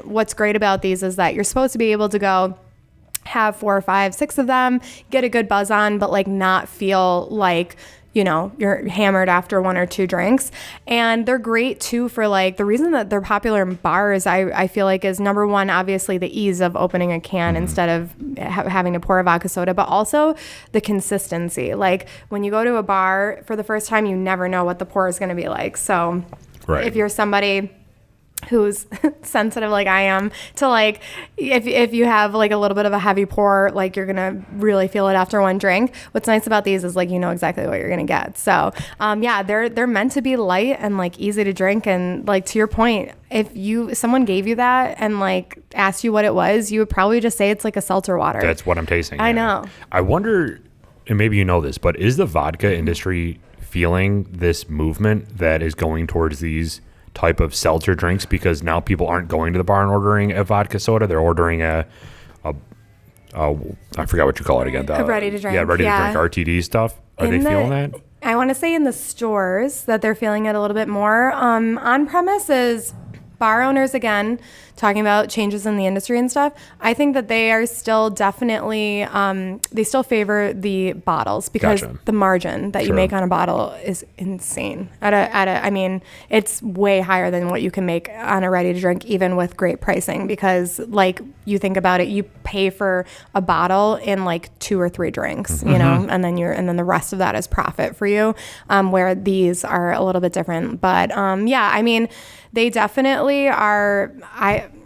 what's great about these is that you're supposed to be able to go have 4 or 5, 6 of them, get a good buzz on, but like not feel like, you know, you're hammered after 1 or 2 drinks. And they're great too for like, the reason that they're popular in bars, I feel like, is number one, obviously the ease of opening a can instead of having to pour a vodka soda, but also the consistency. Like when you go to a bar for the first time, you never know what the pour is going to be like. So if you're somebody who's sensitive like I am to like, if you have like a little bit of a heavy pour, like you're gonna really feel it after 1 drink. What's nice about these is like, you know exactly what you're gonna get. So yeah, they're meant to be light and like easy to drink. And like to your point, if someone gave you that and like asked you what it was, you would probably just say it's like a seltzer water. That's what I'm tasting. I know. I wonder, and maybe you know this, but is the vodka industry feeling this movement that is going towards these type of seltzer drinks, because now people aren't going to the bar and ordering a vodka soda, they're ordering I forgot what you call it again, a ready to drink. Yeah, ready to drink RTD stuff. Are they feeling that? I want to say in the stores that they're feeling it a little bit more. On premises, bar owners, again, talking about changes in the industry and stuff, I think that they are still definitely, they still favor the bottles, because the margin that you make on a bottle is insane. I mean, it's way higher than what you can make on a ready to drink, even with great pricing, because like you think about it, you pay for a bottle in like 2 or 3 drinks, you know, and then the rest of that is profit for you, where these are a little bit different. But yeah, I mean, they definitely are.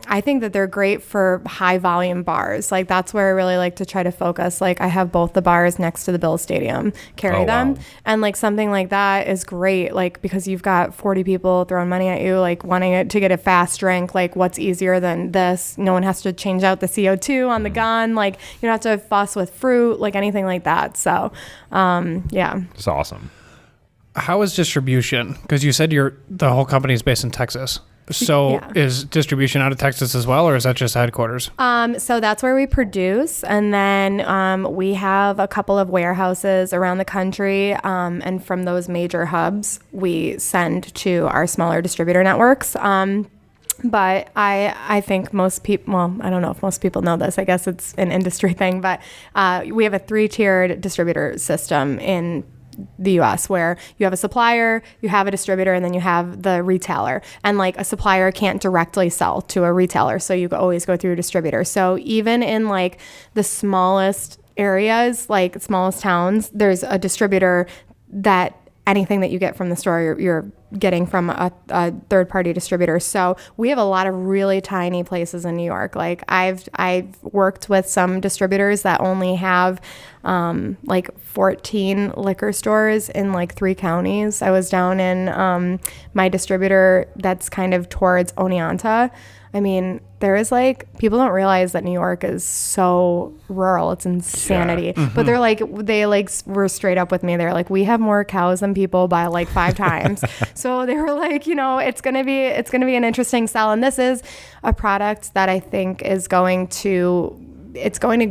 I think that they're great for high volume bars. Like that's where I really like to try to focus. Like I have both the bars next to the Bill Stadium, carry them. Wow. And like something like that is great. Like because you've got 40 people throwing money at you, like wanting it to get a fast drink. Like what's easier than this? No one has to change out the CO2 on the gun. Like you don't have to fuss with fruit, like anything like that. So yeah. It's awesome. How is distribution? Because you said the whole company is based in Texas. So is distribution out of Texas as well, or is that just headquarters? So that's where we produce. And then we have a couple of warehouses around the country. And from those major hubs, we send to our smaller distributor networks. But I think most people, well, I don't know if most people know this. I guess it's an industry thing. But we have a 3-tiered distributor system in the U.S. where you have a supplier, you have a distributor, and then you have the retailer. And like a supplier can't directly sell to a retailer, so you always go through a distributor. So even in like the smallest areas, like smallest towns, there's a distributor that anything that you get from the store, you're getting from a third-party distributor. So we have a lot of really tiny places in New York. Like I've worked with some distributors that only have like 14 liquor stores in like 3 counties. I was down in my distributor that's kind of towards Oneonta. I mean, there is like, people don't realize that New York is so rural. It's insanity. Yeah. Mm-hmm. But they were straight up with me. They're like, we have more cows than people by like 5 times. So they were like, you know, it's going to be an interesting sell. And this is a product that I think is going to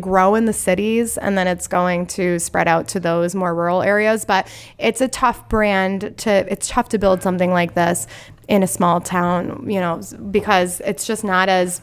grow in the cities, and then it's going to spread out to those more rural areas. But it's a tough it's tough to build something like this in a small town, you know, because it's just not as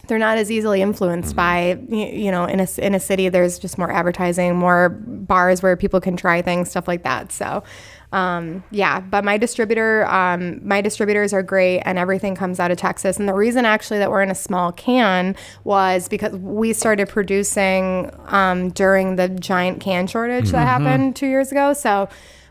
they're not as easily influenced by, you know, in a city, there's just more advertising, more bars where people can try things, stuff like that. So, but my distributors are great, and everything comes out of Texas. And the reason actually that we're in a small can was because we started producing during the giant can shortage that happened 2 years ago. So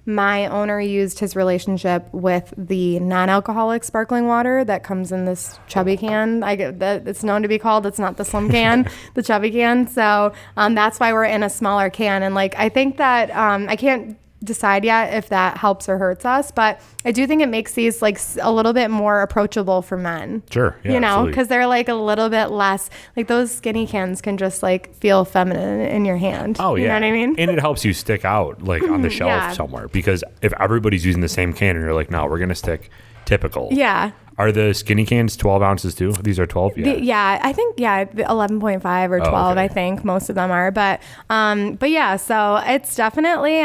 my owner used his relationship with the non-alcoholic sparkling water that comes in this chubby can. It's known to be called. It's not the slim can, the chubby can. So that's why we're in a smaller can. And like I think that I can't decide yet if that helps or hurts us, but I do think it makes these like a little bit more approachable for men. Sure. Yeah, you know, because they're like a little bit less, like those skinny cans can just like feel feminine in your hand. Oh, yeah. You know what I mean? And it helps you stick out like on the shelf Yeah. somewhere, because if everybody's using the same can and you're like, no, we're going to stick typical. Yeah. Are the skinny cans 12 ounces too? These are 12? Yeah. I think 11.5 or 12. okay. I think most of them are, but yeah. So it's definitely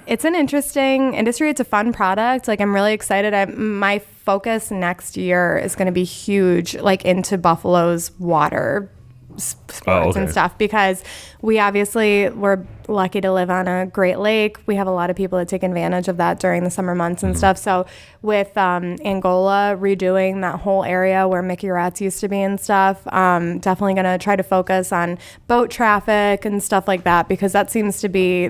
it's an interesting industry. It's a fun product. Like I'm really excited. My focus next year is going to be huge, like into Buffalo's water sports and stuff, because we're lucky to live on a great lake. We have a lot of people that take advantage of that during the summer months and stuff. So with Angola redoing that whole area where Mickey Rats used to be and stuff, definitely going to try to focus on boat traffic and stuff like that, because that seems to be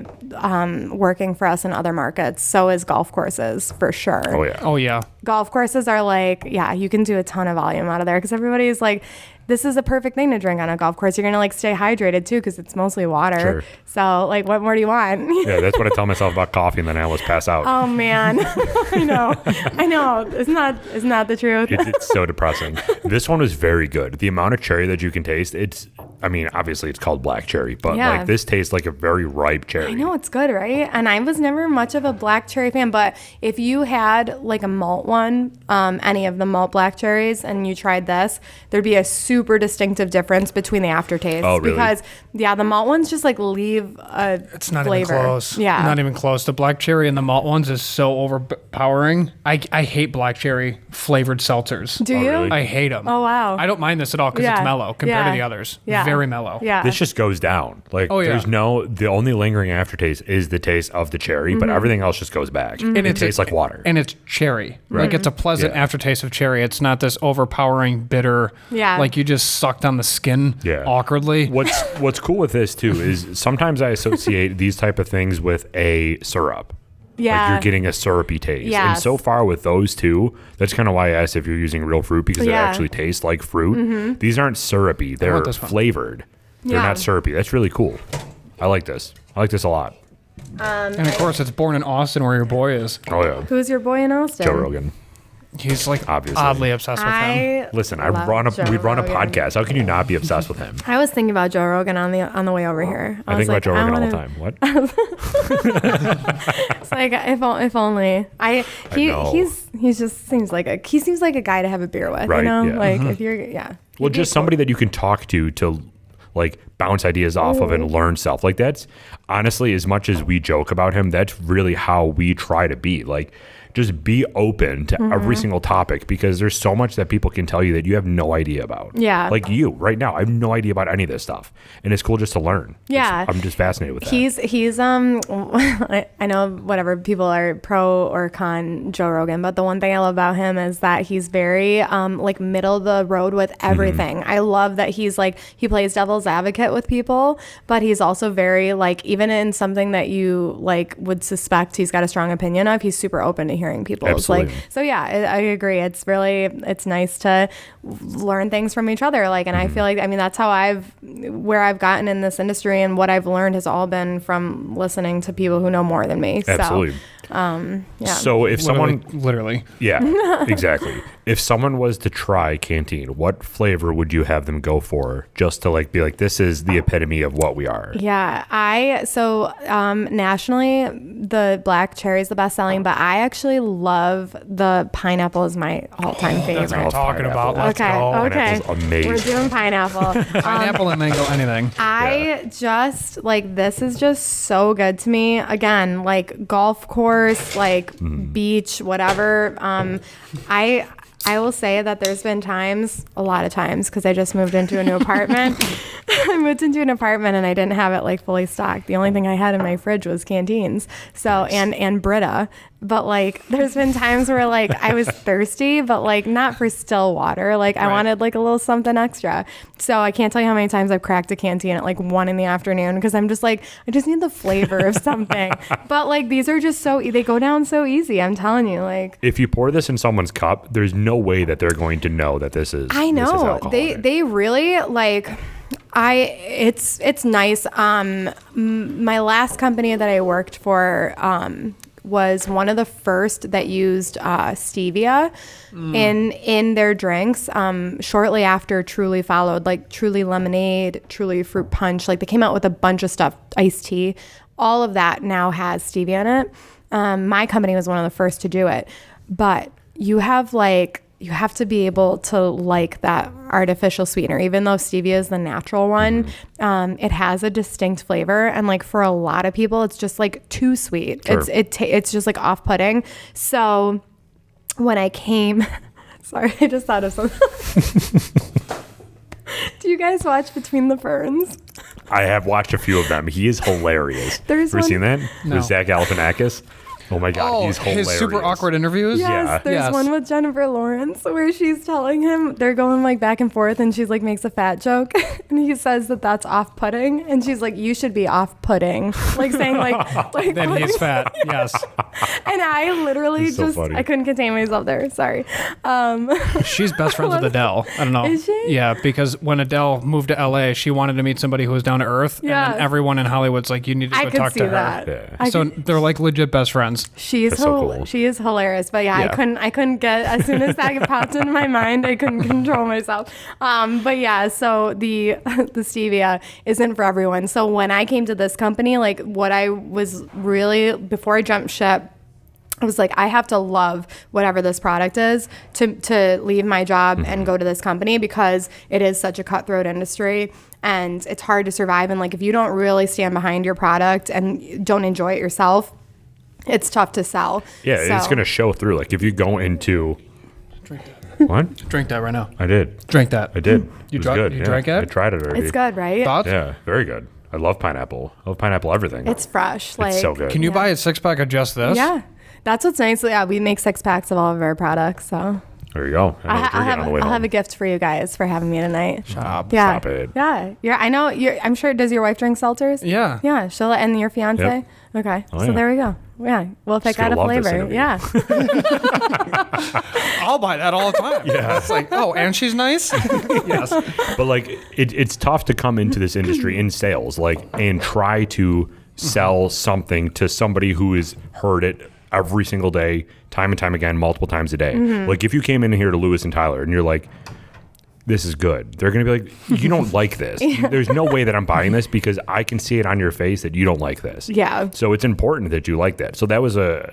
working for us in other markets. So is golf courses for sure. Oh yeah. Golf courses are like, you can do a ton of volume out of there, because everybody's like, this is a perfect thing to drink on a golf course. You're going to like stay hydrated too, because it's mostly water. Sure. So like, what more do you want? Yeah, that's what I tell myself about coffee, and then I almost pass out. Oh man. I know. Isn't that the truth? It's so depressing. This one was very good. The amount of cherry that you can taste, obviously it's called black cherry, but like this tastes like a very ripe cherry. I know, it's good, right? And I was never much of a black cherry fan, but if you had like a malt one, any of the malt black cherries, and you tried this, there'd be a super distinctive difference between the aftertaste. Oh, really? Because the malt ones just like leave a It's not flavor. even close. Yeah. Not even close. The black cherry and the malt ones is so overpowering. I hate black cherry flavored seltzers. Do you? really? I hate them. Oh, wow. I don't mind this at all because it's mellow compared to the others. Yeah. Very mellow. Yeah. This just goes down. Like Oh, yeah. the only lingering aftertaste is the taste of the cherry, but everything else just goes back. And it tastes like water. And it's cherry. Like it's a pleasant Yeah. aftertaste of cherry. It's not this overpowering bitter. Yeah. Like you just sucked on the skin awkwardly. What's cool with this too is sometimes I associate these type of things with a syrup. Yeah. Like you're getting a syrupy taste. And Yes. so far with those two, that's kind of why I asked if you're using real fruit, because it Yeah. actually tastes like fruit. These aren't syrupy. They're want this one. flavored. They're Yeah. not syrupy. That's really cool. I like this. I like this a lot. And of course, it's born in Austin where your boy is. Oh, yeah. Who's your boy in Austin? Joe Rogan. He's like Obviously. oddly obsessed with him. Listen, love Joe we run a Rogan. podcast. How can you not be obsessed with him? I was thinking about Joe Rogan on the way over here. I was think about Joe Rogan all the wanna- time. What? It's like if only know. he just seems like a guy to have a beer with, Right, you know? yeah. Like if you're Well, He'd be just cool. somebody that you can talk to like bounce ideas off of and learn stuff. Like that's honestly, as much as we joke about him, that's really how we try to be. Like just be open to every single topic, because there's so much that people can tell you that you have no idea about. Yeah. Like you right now, I have no idea about any of this stuff, and it's cool just to learn. Yeah. I'm just fascinated with that. He's I know whatever people are pro or con Joe Rogan, but the one thing I love about him is that he's very like middle of the road with everything. I love that he's like, he plays devil's advocate with people, but he's also very like, even in something that you like would suspect he's got a strong opinion of, he's super open to hearing people's Absolutely. like. So yeah, I agree. It's nice to learn things from each other. Like, and I feel like, I mean, that's how where I've gotten in this industry, and what I've learned has all been from listening to people who know more than me. Absolutely. So, yeah. So if someone Literally. Yeah, exactly. If someone was to try Canteen, what flavor would you have them go for, just to like be like, this is the epitome of what we are? Yeah, nationally the black cherry is the best selling, but I actually love the pineapple is my all-time favorite. That's what I'm talking about. Let's Okay, go. okay. Pineapple's amazing. We're doing pineapple. Pineapple and mango, anything. I just like, this is just so good to me. Again, like golf course, like beach, whatever. I will say that there's been times, a lot of times, because I just moved into a new apartment. I moved into an apartment and I didn't have it like fully stocked. The only thing I had in my fridge was canteens. So, and Brita. But like, there's been times where like I was thirsty, but like not for still water. Like I wanted like a little something extra. So I can't tell you how many times I've cracked a canteen at like 1 PM because I'm just like, I just need the flavor of something. But like, these are just they go down so easy. I'm telling you, like. If you pour this in someone's cup, there's no way that they're going to know that this is. I know. This is alcohol in it. They really like. It's nice. My last company that I worked for was one of the first that used stevia in their drinks. Shortly after Truly followed, like Truly Lemonade, Truly Fruit Punch. Like they came out with a bunch of stuff, iced tea. All of that now has stevia in it. My company was one of the first to do it, but you have to be able to like that artificial sweetener, even though stevia is the natural one. It has a distinct flavor, and like for a lot of people, it's just like too sweet. Sure. It's just like off-putting. So when I came, sorry, I just thought of something. Do you guys watch Between the Ferns? I have watched a few of them. He is hilarious. Ever seen that? No. With Zach Galifianakis? Oh my God, he's hilarious. His super awkward interviews? Yes, Yeah. there's one with Jennifer Lawrence where she's telling him, they're going like back and forth, and she's like makes a fat joke, and he says that that's off-putting, and she's like, you should be off-putting, like saying like Then he's fat. Yes. And I literally It's so just funny. I couldn't contain myself there. Sorry. She's best friends with Adele. I don't know. Is she? Yeah, because when Adele moved to LA, she wanted to meet somebody who was down to earth. Yeah. And then everyone in Hollywood's like, you need to I go could talk see to her. that. Yeah. So they're like legit best friends. She's That's so cool. She is hilarious, but yeah, Yeah. I couldn't get, as soon as that popped into my mind, I couldn't control myself. But yeah, so the stevia isn't for everyone. So when I came to this company, like what I was really, before I jumped ship, I was like, I have to love whatever this product is to leave my job and go to this company, because it is such a cutthroat industry and it's hard to survive. And like, if you don't really stand behind your product and don't enjoy it yourself, it's tough to sell. Yeah, it's So- going to show through. Like if you go into Drink that. what? Drink that right now. I did. Drink that. I did. You It was drank- good. you Yeah, drank it? I tried it already. It's good, right? Thoughts? Yeah, very good. I love pineapple. I love pineapple everything. It's fresh. Like, It's so good. Can you buy a 6-pack of just this? Yeah. That's what's nice. Yeah, we make 6-packs of all of our products. So There you go. I'll have a gift for you guys for having me tonight. Stop. Yeah. Stop it. Yeah. I know I'm sure, does your wife drink seltzers? Yeah. Yeah. She'll, and your fiance? Yep. Okay. Oh, so yeah. there we go. Yeah. We'll pick She's out gonna a love this flavor. interview. Yeah. I'll buy that all the time. Yeah. It's like, oh, and she's nice? Yes. But like it's tough to come into this industry in sales, like, and try to sell something to somebody who has heard it every single day, time and time again, multiple times a day. Like if you came in here to Lewis and Tyler and you're like, this is good, they're gonna be like, you don't like this. There's no way that I'm buying this because I can see it on your face that you don't like this. Yeah. So it's important that you like that. So that was a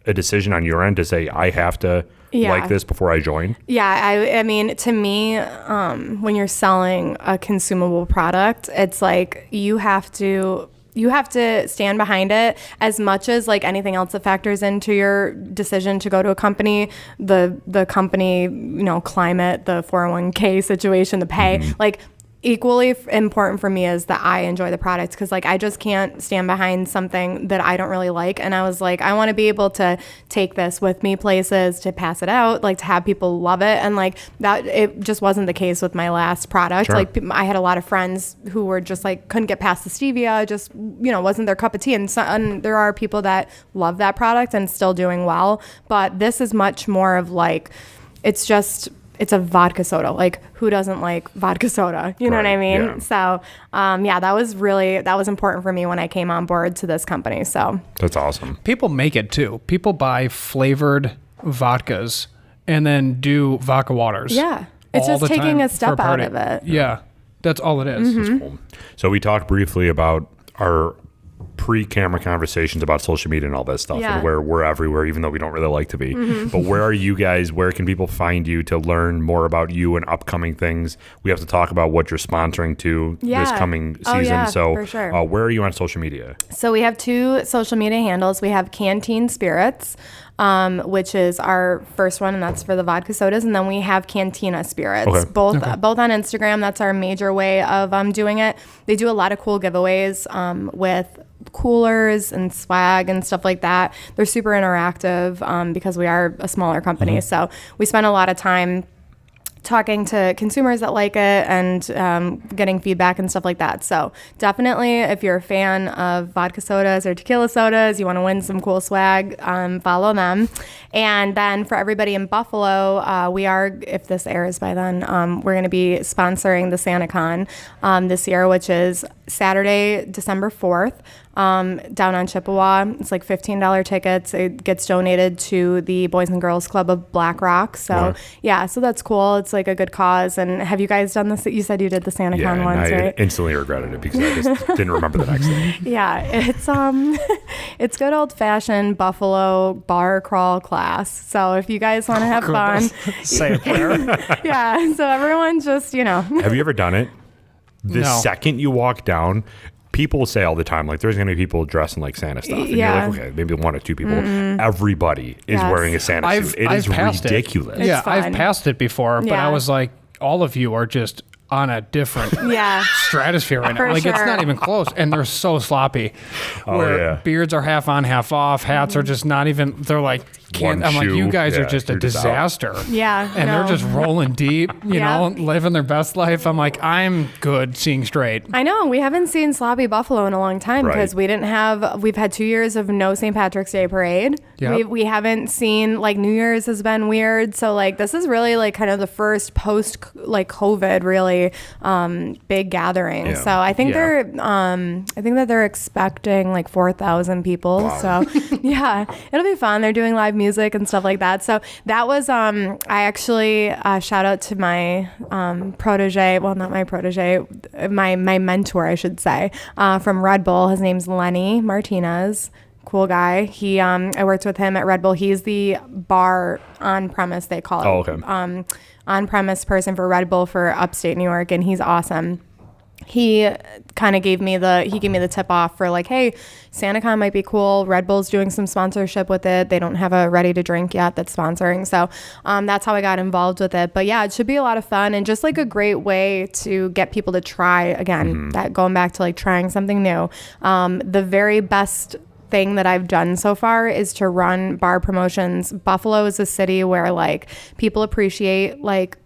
decision on your end to say, I have to Yeah. like this before I join. Yeah, I mean, to me, when you're selling a consumable product, it's like you have to stand behind it as much as like anything else that factors into your decision to go to a company, the company, climate, the 401k situation, the pay, like equally important for me is that I enjoy the product, because like I just can't stand behind something that I don't really like. And I was like, I want to be able to take this with me places, to pass it out, like to have people love it. And like that, it just wasn't the case with my last product. Sure. Like I had a lot of friends who were just like couldn't get past the stevia, just wasn't their cup of tea. And there are people that love that product and still doing well, but this is much more of like, it's a vodka soda. Like, who doesn't like vodka soda? You know what I Right, mean? yeah. So, that was important for me when I came on board to this company. So, That's awesome. People make it too. People buy flavored vodkas and then do vodka waters. yeah, it's all just the taking time a for step out party. of it. Yeah. That's all it is. Mm-hmm. Cool. So we talked briefly about our pre-camera conversations about social media and all that stuff, Yeah. and where we're everywhere, even though we don't really like to be. But where are you guys? Where can people find you to learn more about you and upcoming things? We have to talk about what you're sponsoring to this coming season. Oh, yeah, so for sure. where are you on social media? So we have 2 social media handles. We have Canteen Spirits, which is our first one, and that's for the vodka sodas. And then we have Cantina Spirits, Okay. both on Instagram. That's our major way of doing it. They do a lot of cool giveaways with coolers and swag and stuff like that. They're super interactive because we are a smaller company. So we spend a lot of time talking to consumers that like it and getting feedback and stuff like that. So definitely, if you're a fan of vodka sodas or tequila sodas, you want to win some cool swag, follow them. And then for everybody in Buffalo, we are, if this airs by then, we're going to be sponsoring the SantaCon this year, which is Saturday, December 4th. Down on Chippewa. It's like $15 tickets. It gets donated to the Boys and Girls Club of Black Rock. So Wow. yeah, so that's cool. It's like a good cause. And have you guys done this? You said you did the SantaCon Yeah, and once, I right? instantly regretted it because I just didn't remember the next thing. Yeah, it's it's good old fashioned Buffalo bar crawl class. So if you guys want to have fun, Say a prayer. yeah. So everyone just Have you ever done it? The No. second you walk down, people say all the time, like, there's going to be people dressed in like Santa stuff. And Yeah. you're like, okay, maybe 1 or 2 people. Everybody is Yes. wearing a Santa suit. It is passed ridiculous. It. Yeah, fun. I've passed it before, but Yeah. I was like, all of you are just on a different yeah. stratosphere right now. For Like it's sure. not even close, and they're so sloppy. Oh, where yeah. beards are half on, half off. Hats are just not even. They're like, One I'm like, shoe. you guys are Yeah, just a you're just out. disaster. Yeah, and no. they're just rolling deep. You Yeah. know, living their best life. I'm like, I'm good seeing straight. I know. We haven't seen Sloppy Buffalo in a long time Right. because we've had 2 years of no St. Patrick's Day parade. Yep. We haven't seen, like, New Year's has been weird. So, like, this is really, like, kind of the first post, like, COVID really big gathering. Yeah. So I think Yeah. I think that they're expecting, like, 4,000 people. Wow. So, yeah, it'll be fun. They're doing live music and stuff like that. So that was, I actually, shout out to my protege, well, not my protege, my mentor, I should say, from Red Bull. His name's Lenny Martinez. Cool guy. He, I worked with him at Red Bull. He's the bar on premise, they call it. Oh, okay. On premise person for Red Bull for upstate New York, and he's awesome. He kind of gave me the tip off for like, hey, SantaCon might be cool. Red Bull's doing some sponsorship with it. They don't have a ready to drink yet that's sponsoring. So that's how I got involved with it. But yeah, it should be a lot of fun and just like a great way to get people to try again, that going back to like trying something new. The very best thing that I've done so far is to run bar promotions. Buffalo is a city where like people appreciate like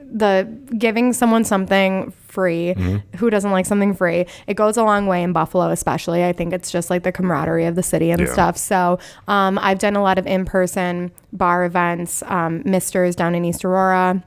the giving someone something free. Who doesn't like something free? It goes a long way in Buffalo, especially. I think it's just like the camaraderie of the city and stuff. So I've done a lot of in-person bar events. Mister's down in East Aurora.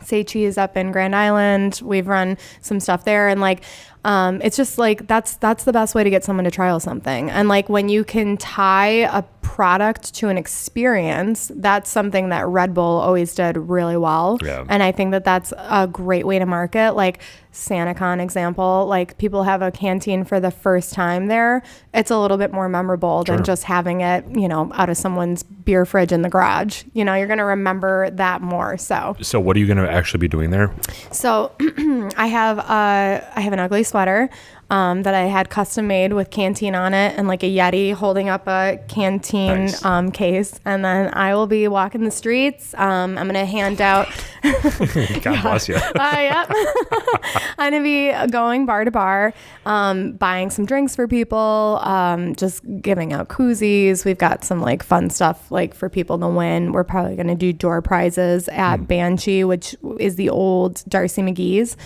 Say Cheese up in Grand Island. We've run some stuff there, and like it's just like that's the best way to get someone to trial something. And like when you can tie a product to an experience, that's something that Red Bull always did really well. Yeah. And I think that that's a great way to market. Like SantaCon example, like people have a canteen for the first time there. It's a little bit more memorable than just having it, you know, out of someone's beer fridge in the garage. You know, you're going to remember that more. So what are you going to actually be doing there? So I have an ugly sweater that I had custom made with Canteen on it and like a Yeti holding up a Canteen Nice. case. And then I will be walking the streets. I'm going to hand out. God bless you. Yep. I'm going to be going bar to bar, buying some drinks for people, just giving out koozies. We've got some like fun stuff like for people to win. We're probably going to do door prizes at Banshee, which is the old Darcy McGee's.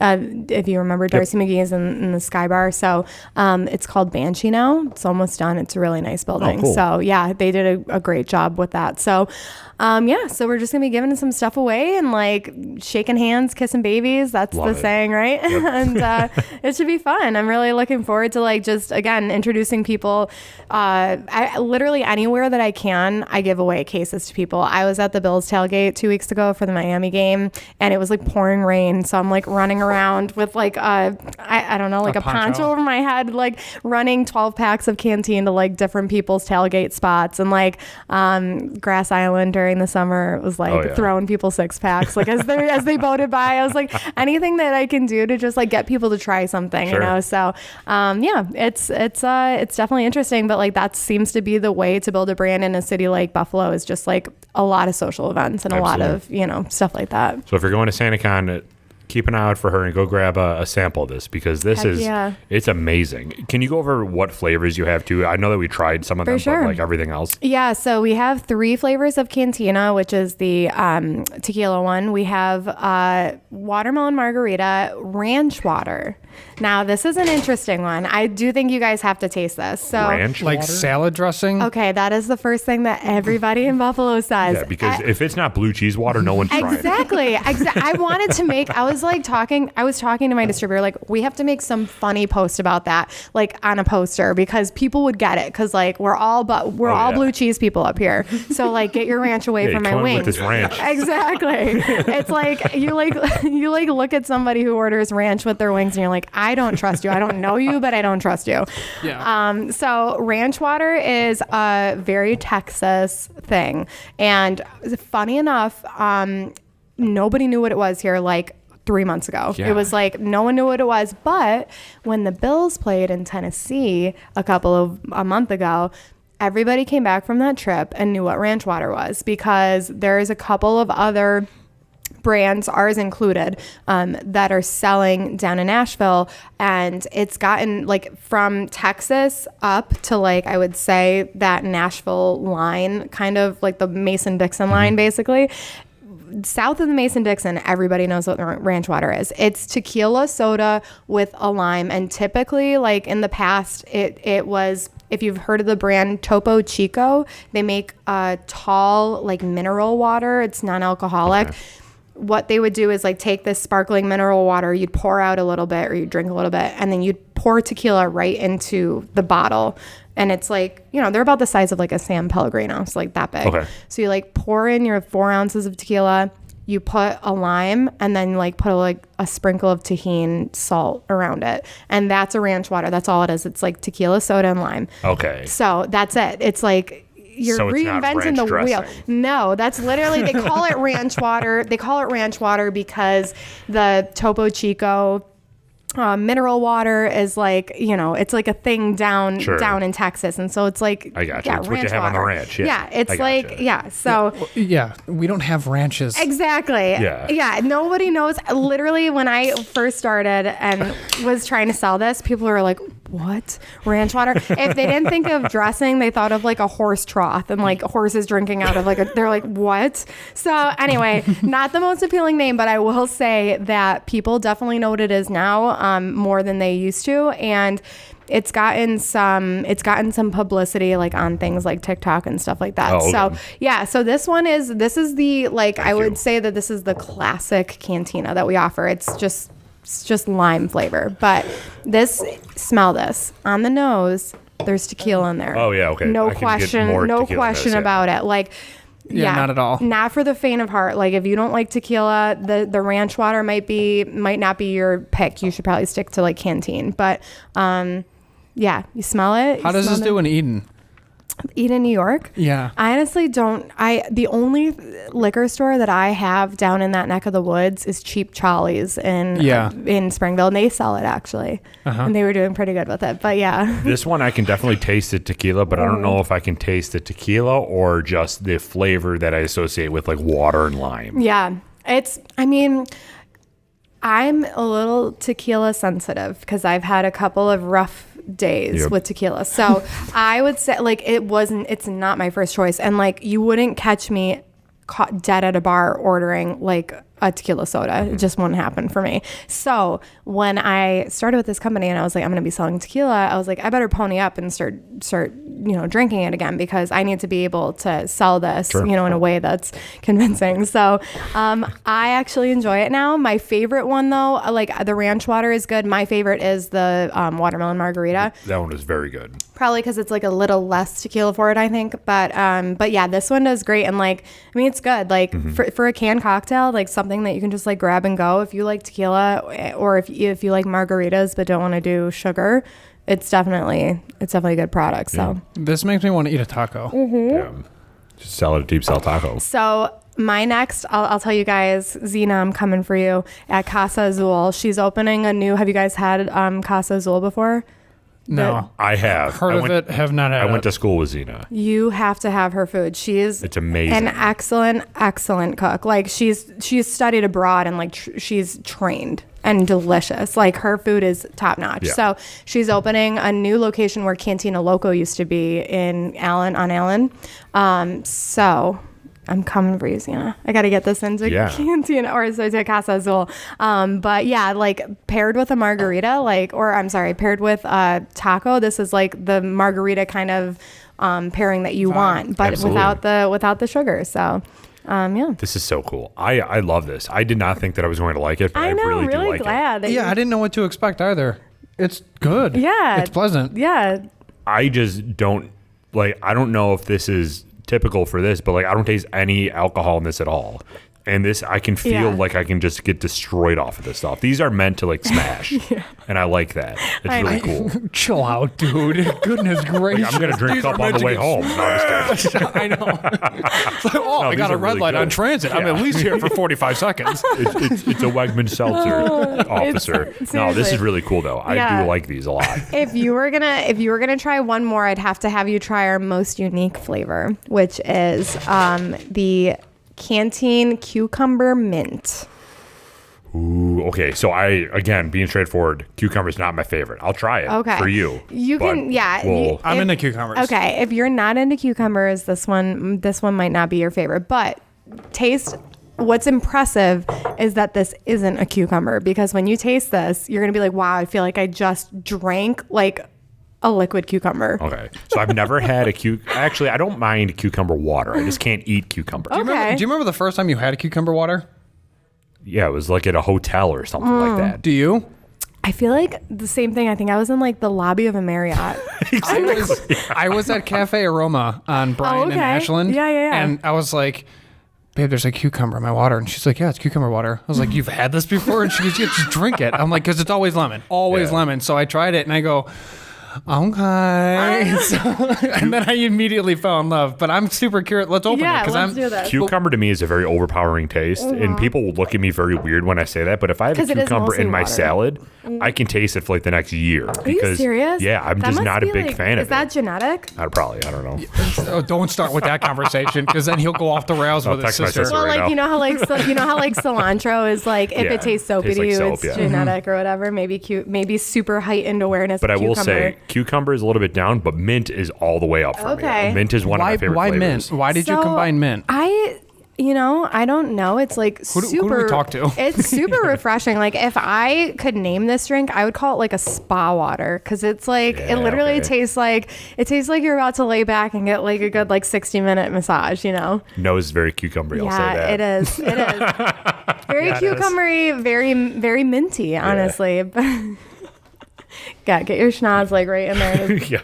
If you remember, Darcy McGee's in the Sky Bar. So it's called Banshee now. It's almost done. It's a really nice building. Oh, cool. So yeah, they did a great job with that. So so we're just going to be giving some stuff away and like shaking hands, kissing babies. That's Love the it. saying, right? And it should be fun. I'm really looking forward to like just, again, introducing people. I literally anywhere that I can, I give away cases to people. I was at the Bills tailgate 2 weeks ago for the Miami game, and it was like pouring rain. So I'm like running around with like, I don't know, like like a poncho over my head, like running 12 packs of Canteen to like different people's tailgate spots, and like Grass Island during the summer was like throwing people 6-packs like as they boated by. I was like, anything that I can do to just like get people to try something, you know. So it's definitely interesting, but like that seems to be the way to build a brand in a city like Buffalo, is just like a lot of social events and a lot of, you know, stuff like that. So if you're going to SantaCon, keep an eye out for her and go grab a sample of this, because this it's amazing. Can you go over what flavors you have too? I know that we tried some of them, but like everything else. Yeah, so we have 3 flavors of Cantina, which is the tequila one. We have watermelon margarita, ranch water. Now, this is an interesting one. I do think you guys have to taste this. So, ranch like water? Salad dressing? Okay, that is the first thing that everybody in Buffalo says. Yeah, because if it's not blue cheese water, no one's trying it. Exactly. I wanted to make, I was talking to my distributor, like, we have to make some funny post about that, like on a poster, because people would get it, because like we're all blue cheese people up here. So like, get your ranch away from my wings. With this ranch. Exactly. It's like you look at somebody who orders ranch with their wings and you're like, I don't trust you. I don't know you, but I don't trust you. Yeah. So ranch water is a very Texas thing. And funny enough, nobody knew what it was here like 3 months ago. Yeah. It was like no one knew what it was. But when the Bills played in Tennessee a month ago, everybody came back from that trip and knew what ranch water was, because there's a couple of other brands, ours included, that are selling down in Nashville, and it's gotten like from Texas up to like, I would say that Nashville line, kind of like the Mason-Dixon line, basically. South of the Mason-Dixon, everybody knows what ranch water is. It's tequila soda with a lime, and typically, like in the past, it was, if you've heard of the brand Topo Chico, they make a tall like mineral water. It's non-alcoholic. Okay. What they would do is like take this sparkling mineral water, you'd pour out a little bit, or you'd drink a little bit, and then you'd pour tequila right into the bottle. And it's like, you know, they're about the size of like a San Pellegrino. It's like that big. Okay. So you like pour in your 4 ounces of tequila, you put a lime, and then like put like a sprinkle of Tajín salt around it. And that's a ranch water. That's all it is. It's like tequila, soda, and lime. Okay. So that's it. It's like, you're reinventing the wheel. No, that's literally, they call it ranch water. They call it ranch water because the Topo Chico mineral water is like, you know, it's like a thing down in Texas. And so it's like, I got you. It's what you have on the ranch. Yeah. It's like, so. Yeah. We don't have ranches. Exactly. Yeah. Nobody knows. Literally, when I first started and was trying to sell this, people were like, what? Ranch water? If they didn't think of dressing, they thought of like a horse trough and like horses drinking out of like they're like, what? So anyway, not the most appealing name, but I will say that people definitely know what it is now, more than they used to. And it's gotten some publicity like on things like TikTok and stuff like that. So yeah, so this is the, like, I would say that this is the classic Cantina that we offer. It's just lime flavor, but smell this on the nose. There's tequila in there. Oh yeah, okay. No question about it. Like, yeah, not at all. Not for the faint of heart. Like, if you don't like tequila, the ranch water might not be your pick. You should probably stick to like Canteen. But yeah, you smell it. How does this do in Eden? Eden, New York? Yeah. I honestly don't. The only liquor store that I have down in that neck of the woods is Cheap Charlie's in Springville, and they sell it actually. And they were doing pretty good with it. But yeah. This one I can definitely taste the tequila, but I don't know if I can taste the tequila or just the flavor that I associate with like water and lime. Yeah. I'm a little tequila sensitive because I've had a couple of rough days with tequila. So I would say like it's not my first choice. And like you wouldn't catch me caught dead at a bar ordering like a tequila soda. It just wouldn't happen for me. So when I started with this company and I was like, I'm going to be selling tequila, I was like, I better pony up and start, drinking it again, because I need to be able to sell this, in a way that's convincing. So I actually enjoy it now. My favorite one though, like the ranch water is good. My favorite is the watermelon margarita. That one is very good. Probably because it's like a little less tequila for it, I think. But yeah, this one does great. And like, I mean, it's good. Like for a canned cocktail, like something something that you can just like grab and go. If you like tequila, or if you like margaritas but don't want to do sugar, it's definitely a good product. So this makes me want to eat a taco. Yeah. Just sell it a deep sell taco. So my next, I'll tell you guys, Zena, I'm coming for you at Casa Azul. She's opening a new. Have you guys had Casa Azul before? No, I have heard of it. Have not had. I went to school with Zena. You have to have her food. It's amazing. An excellent cook. Like she's studied abroad and like she's trained and delicious. Like her food is top notch. Yeah. So she's opening a new location where Cantina Loco used to be on Allen. So I'm coming for you, Sienna. I got to get this into Cantina or so to Casa Azul. But yeah, like paired with a margarita, paired with a taco. This is like the margarita kind of pairing that you want, but without the sugar. So. Yeah. This is so cool. I love this. I did not think that I was going to like it, but I really do like glad it. Yeah, I didn't know what to expect either. It's good. Yeah. It's pleasant. Yeah. I just don't I don't know if this is typical for this, but like I don't taste any alcohol in this at all. And this, I can feel like I can just get destroyed off of this stuff. These are meant to like smash, and I like that. It's really cool. Chill out, dude. Goodness gracious. I'm gonna drink up on the way home. No, I'm just kidding. I know. I got a red light on transit. I'm at least here for 45 seconds. It's a Wegman Seltzer officer. No, this is really cool though. I do like these a lot. If you were gonna try one more, I'd have to have you try our most unique flavor, which is the Canteen cucumber mint. Ooh, okay. So again, being straightforward, cucumber is not my favorite. I'll try it for you. You can, I'm into cucumbers. Okay, if you're not into cucumbers, this one might not be your favorite. But taste. What's impressive is that this isn't a cucumber, because when you taste this, you're gonna be like, wow, I feel like I just drank like a liquid cucumber. Okay. So I've never had actually, I don't mind cucumber water. I just can't eat cucumber. Okay. Do you remember the first time you had a cucumber water? Yeah, it was like at a hotel or something like that. Do you? I feel like the same thing. I think I was in like the lobby of a Marriott. I was at Cafe Aroma on Bryan and Ashland. Yeah. And I was like, babe, there's a cucumber in my water. And she's like, yeah, it's cucumber water. I was like, you've had this before? And she goes, yeah, just drink it. I'm like, because it's always lemon. Always lemon. So I tried it and I go, okay. And then I immediately fell in love. But I'm super curious. Let's open it. Let's do this. Cucumber to me is a very overpowering taste. And people will look at me very weird when I say that. But if I have a cucumber in my salad, I can taste it for like the next year. Are you serious? Yeah, I'm just not a big fan of it. Is that genetic? I don't know. Oh, don't start with that conversation, because then he'll go off the rails with his sister. Well, right now. you know how cilantro is like, if it tastes soapy to you, it's genetic or whatever. Maybe super heightened awareness. But of I will cucumber. say, cucumber is a little bit down, but mint is all the way up for me. Mint is one of my favorite why flavors. mint? Why did you combine mint? I don't know. It's like Who do we talk to? It's super refreshing. Like if I could name this drink, I would call it like a spa water, because it's like it literally tastes like you're about to lay back and get like a good 60-minute massage. No, it's very cucumbery. I'll say that. It is. It is very cucumbery, very very minty. Honestly, get your schnoz like right in there. Yeah.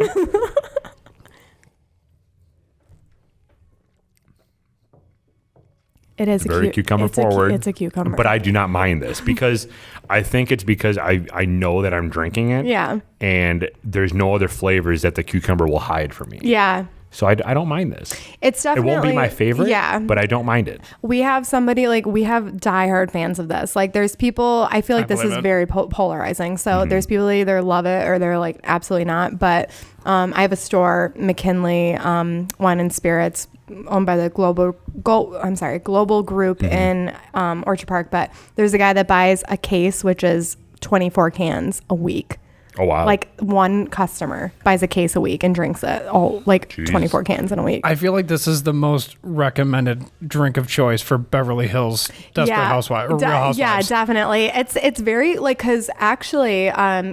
It is very cucumber forward. It's a cucumber. But I do not mind this, because I think it's because I know that I'm drinking it. Yeah. And there's no other flavors that the cucumber will hide for me. Yeah. So I don't mind this. It's definitely. It won't be my favorite. Yeah. But I don't mind it. We have we have diehard fans of this. Like there's people, I feel like this is very polarizing. So there's people that either love it or they're like, absolutely not. But I have a store, McKinley Wine and Spirits, owned by the Global Group in Orchard Park. But there's a guy that buys a case, which is 24 cans a week. Oh, wow. Like one customer buys a case a week and drinks it all, like 24 cans in a week. I feel like this is the most recommended drink of choice for Beverly Hills Desperate Housewives or Real Housewives. Yeah, definitely. It's very like, because actually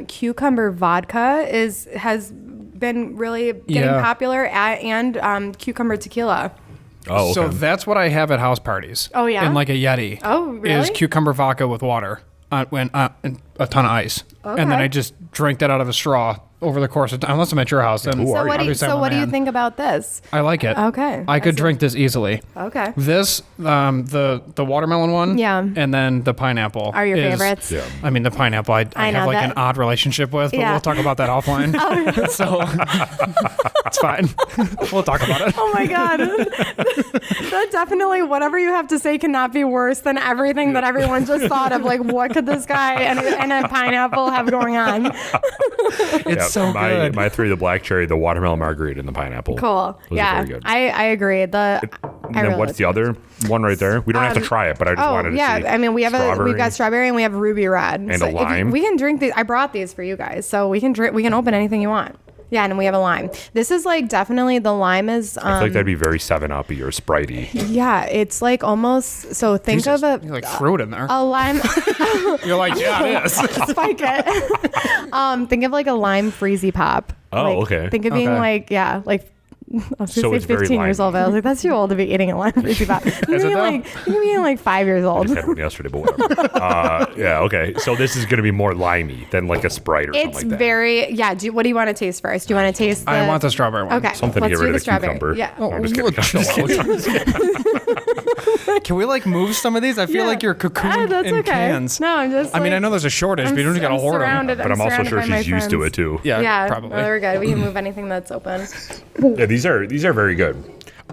cucumber vodka has been really getting popular and cucumber tequila. Oh, okay. So that's what I have at house parties. Oh, yeah? In like a Yeti. Oh, really? Is cucumber vodka with water and a ton of ice. Okay. And then I just drink that out of a straw over the course of time, unless I'm at your house. And Who are you? obviously I'm a What do you man. think about this? I like it. Okay. I could drink this easily. Okay. This, the watermelon one, Yeah. and then the pineapple Are your is- favorites? Yeah. I mean, the pineapple I I have know like that- an odd relationship with, but Yeah. we'll talk about that offline. So it's fine. We'll talk about it. Oh my god. That definitely, whatever you have to say cannot be worse than everything that everyone just thought of. Like, what could this guy and a pineapple have going on? It's so good. My three: the black cherry, the watermelon margarita, and the pineapple. Cool. Those are yeah. very good. I agree. And then what's the other one right there? We don't have to try it, but I just wanted to see. I mean, we've got strawberry and we have ruby red. And So a lime. we can drink these. I brought these for you guys, so we can open anything you want. Yeah, and we have a lime. This is like definitely the lime is. I feel like that'd be very 7-Uppy or Spritey. Yeah, it's like almost. So think of a You're like fruit in there. a lime. You're like, yeah, it is. Spike it. Think of like a lime freezy pop. Oh, Like, okay. Think of being Okay. like I was So gonna it's say very 15 years limey. old, but I was like, that's too old to be eating a lime freezy pop. You're it though? like 5 years I old. just had one yesterday, but whatever. Yeah, okay. So this is going to be more limey than like a Sprite or something It's like that. very what do you want to taste first? Do you want to taste? I want the strawberry one. Okay, Something to let's get rid do of the strawberry. cucumber. Yeah. No, I'm just kidding. Just Can we like move some of these? I feel Yeah. like you're cocooned That's in okay. cans. No, I'm just. I mean, I know there's a shortage, but you don't just gotta hoard them. surrounded. But I'm also surrounded sure by my she's used to friends. it too. Yeah, Yeah, probably. Well, we're good. We can move anything that's open. Yeah, these are very good.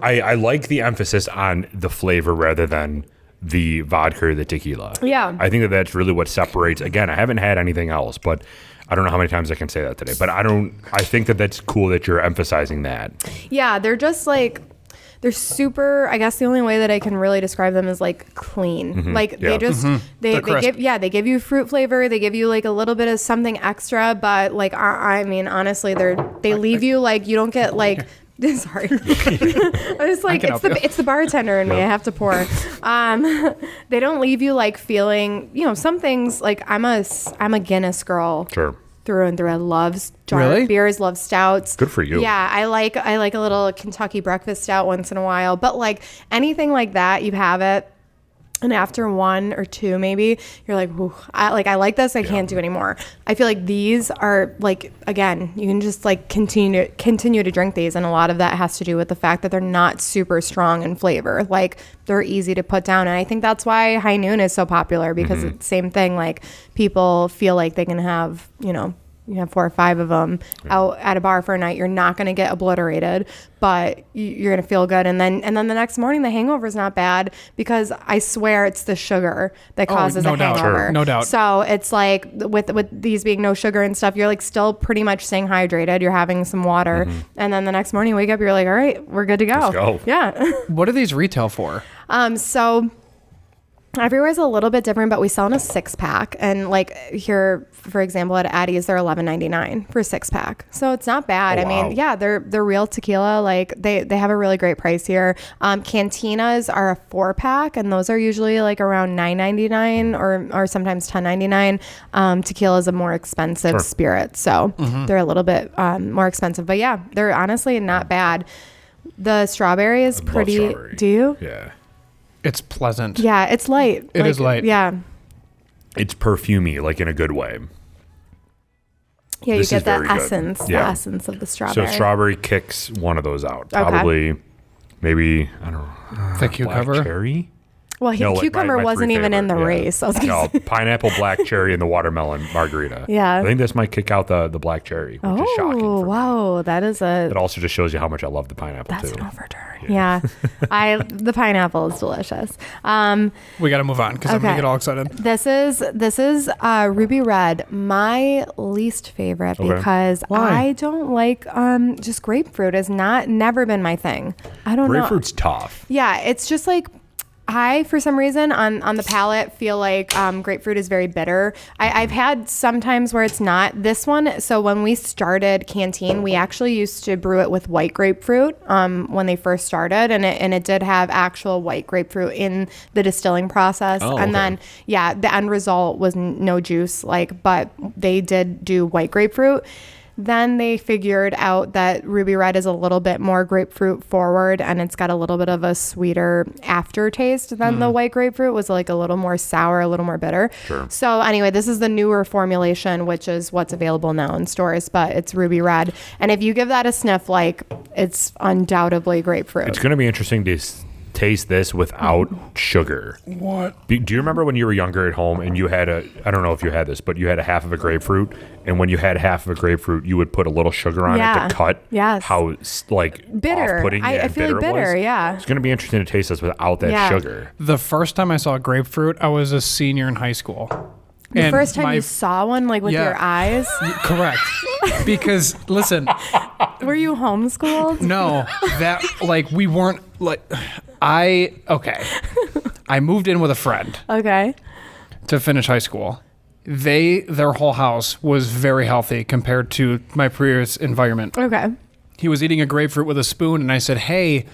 I like the emphasis on the flavor rather than the vodka or the tequila. Yeah. I think that that's really what separates. Again, I haven't had anything else, but I don't know how many times I can say that today. But I think that that's cool that you're emphasizing that. Yeah, they're just like. They're super. I guess the only way that I can really describe them is like clean. Like Yeah. they just They're crisp. they give you fruit flavor. They give you like a little bit of something extra, but like I mean honestly, they leave you like you don't get like. Sorry, I was like can help you. it's the bartender in me. I have to pour. They don't leave you like feeling. Some things like I'm a Guinness girl. Sure. Through and through. I love dark Really? beers, love stouts. Good for you. Yeah, I like a little Kentucky breakfast stout once in a while. But like anything like that, you have it. And after one or two, maybe you're like, "Whew, I like this. I can't do anymore." I feel like these are like, again, you can just like continue to drink these, and a lot of that has to do with the fact that they're not super strong in flavor. Like they're easy to put down, and I think that's why High Noon is so popular because it's the same thing. Like people feel like they can have, you have 4 or 5 of them out at a bar for a night. You're not going to get obliterated, but you're going to feel good. And then the next morning, the hangover is not bad because I swear it's the sugar that causes no a doubt. hangover. Sure. No doubt. So it's like with these being no sugar and stuff, you're like still pretty much staying hydrated. You're having some water, and then the next morning you wake up, you're like, all right, we're good to go. Let's go. Yeah. What do these retail for? So everywhere's a little bit different, but we sell in a 6-pack. And like here, for example, at Addie's, they're $11.99 for a 6-pack. So it's not bad. Oh, I mean, wow. yeah, they're real tequila. Like they have a really great price here. Cantinas are a 4-pack, and those are usually like around $9.99 or sometimes $10.99. Tequila is a more expensive spirit, so they're a little bit more expensive. But yeah, they're honestly not bad. The strawberry is love pretty. strawberry. Do you? Yeah. It's pleasant. Yeah, it's light. It is light. Yeah. It's perfumey, like in a good way. Yeah, This you is get very the good. essence, Yeah. the essence of the strawberry. So strawberry kicks one of those out. Okay. Probably, maybe, I don't know. The Black cucumber. cherry? Well, No, like cucumber my wasn't three even in the favorite, race. I was gonna No, say. pineapple, black cherry, and the watermelon margarita. Yeah. I think this might kick out the black cherry, which is shocking. Oh, For me. wow. That is It also just shows you how much I love the pineapple that's too. an overturn. Yeah. The pineapple is delicious. We got to move on because I'm going Okay. to get all excited. This is Ruby Red, my least favorite Okay. because Why? I don't like just grapefruit has never been my thing. I don't know. Grapefruit's tough. Yeah, it's just like I, for some reason, on the palate, feel like grapefruit is very bitter. I've had some times where it's not. This one, so when we started Canteen, we actually used to brew it with white grapefruit when they first started, and it did have actual white grapefruit in the distilling process. Oh, and okay. then, yeah, the end result was no juice, but they did do white grapefruit. then they figured out that Ruby Red is a little bit more grapefruit forward, and it's got a little bit of a sweeter aftertaste than the white grapefruit. Was like a little more sour, a little more bitter. Sure. So anyway, this is the newer formulation, which is what's available now in stores, but it's Ruby Red. And if you give that a sniff, like, it's undoubtedly grapefruit. It's going to be interesting to taste this without sugar. What? Do you remember when you were younger at home and you had I don't know if you had this, but you had a half of a grapefruit, and when you had half of a grapefruit, you would put a little sugar on it to cut how like bitter. off-putting I feel like bitter, yeah. It's going to be interesting to taste this without that sugar. The first time I saw grapefruit, I was a senior in high school. The first time you saw one, like, with your eyes? Correct. Because, listen. Were you homeschooled? No. That, like, we weren't, like, I moved in with a friend. Okay. To finish high school. Their whole house was very healthy compared to my previous environment. Okay. He was eating a grapefruit with a spoon, and I said, hey,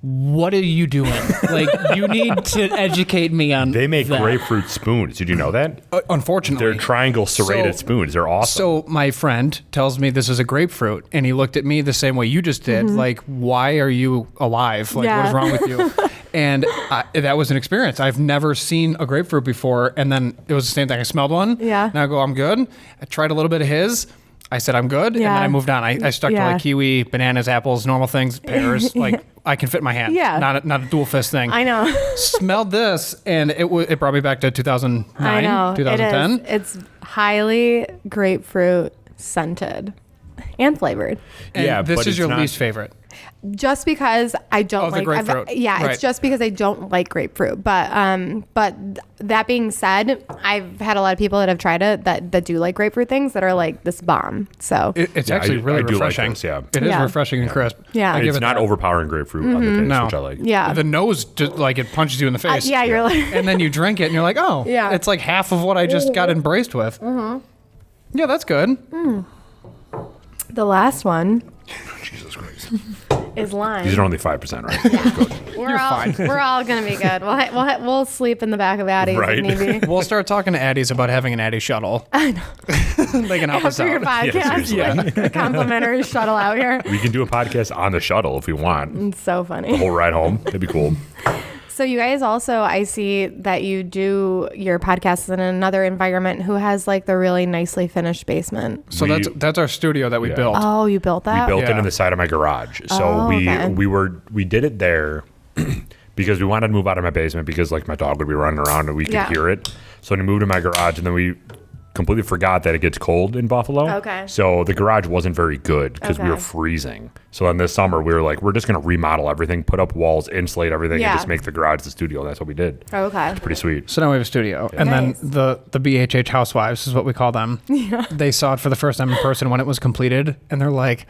what are you doing? Like, you need to educate me on They make that. grapefruit spoons. Did you know that? Unfortunately. They're triangle serrated spoons. They're awesome. So my friend tells me this is a grapefruit, and he looked at me the same way you just did. Like, why are you alive? Like, what is wrong with you? And that was an experience. I've never seen a grapefruit before, and then it was the same thing. I smelled one, and I go, I'm good. I tried a little bit of his. I said, I'm good. And then I moved on. I stuck to like kiwi, bananas, apples, normal things, pears. Like, I can fit in my hand. Yeah. Not a dual fist thing. I know. Smelled this, and it brought me back to 2009, I know. 2010. It's highly grapefruit scented and flavored. And this but is your it's not- least favorite. Just because I don't the like grapefruit. It's just because I don't like grapefruit. But that being said, I've had a lot of people that have tried it that do like grapefruit things that are like this bomb. So It's actually really I do like refreshing. this, yeah. It is Yeah. refreshing and crisp. Yeah. I give It's it not that. overpowering grapefruit on the taste, No. which I like. yeah. The nose, just like it punches you in the face. Yeah, you're like And then you drink it and you're like, oh, Yeah. it's like half of what I just got embraced with. Yeah, that's good. the last one Jesus Christ. is lime. These are only 5%, right? Good. We're all gonna be good. We'll sleep in the back of Addie's Right. if need be. We'll start talking to Addies about having an Addie shuttle. I know. They can help us After your out. podcast, seriously. like a complimentary shuttle out here. We can do a podcast on the shuttle if we want. It's so funny. Whole ride home. That'd be cool. So you guys also, I see that you do your podcasts in another environment who has like the really nicely finished basement. So that's our studio that we built. Oh, you built that? We built it Yeah. in the side of my garage. So Oh, okay. we did it there because we wanted to move out of my basement because like my dog would be running around and we could Yeah. hear it. So we moved to my garage and then we completely forgot that it gets cold in Buffalo. Okay. So the garage wasn't very good because we were Okay. freezing. So then this summer we were like, we're just going to remodel everything, put up walls, insulate everything, Yeah. and just make the garage the studio. And that's what we did. Okay. Pretty sweet. So now we have a studio. And Nice. then the BHH housewives is what we call them. Yeah. They saw it for the first time in person when it was completed. And they're like,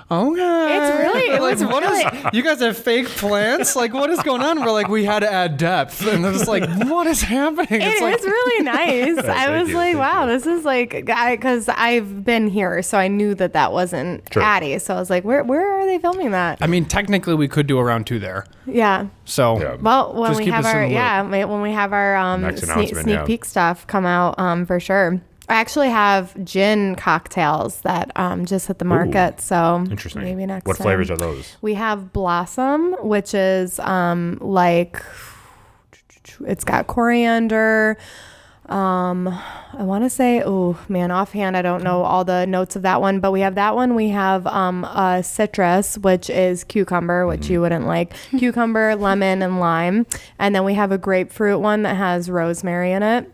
okay. It's really, it was What really, is, you guys have fake plants? Like, what is going on? We're like, we had to add depth. And they're just like, what is happening? it's like, really nice. I Thank was you, like, thank wow, you. this is like, because I've been here, so I knew that wasn't Sure. Addie. So I was like, where are they filming that? I mean, technically, we could do a round two there. Yeah. So, Yeah. Well, when Just we keep have us in our the loop. when we have our Next sneak announcement, yeah. peek stuff come out for sure. I actually have gin cocktails that just hit the market, so Interesting. maybe next What time. flavors are those? We have Blossom, which is like it's got coriander. I want to say, oh man, offhand, I don't know all the notes of that one, but we have that one. We have citrus, which is cucumber, which you wouldn't like. Cucumber, lemon, and lime. And then we have a grapefruit one that has rosemary in it.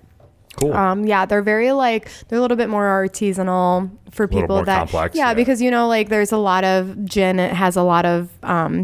Cool. Yeah, they're very they're a little bit more artisanal for little people more that complex, yeah, yeah. because like there's a lot of gin. It has a lot of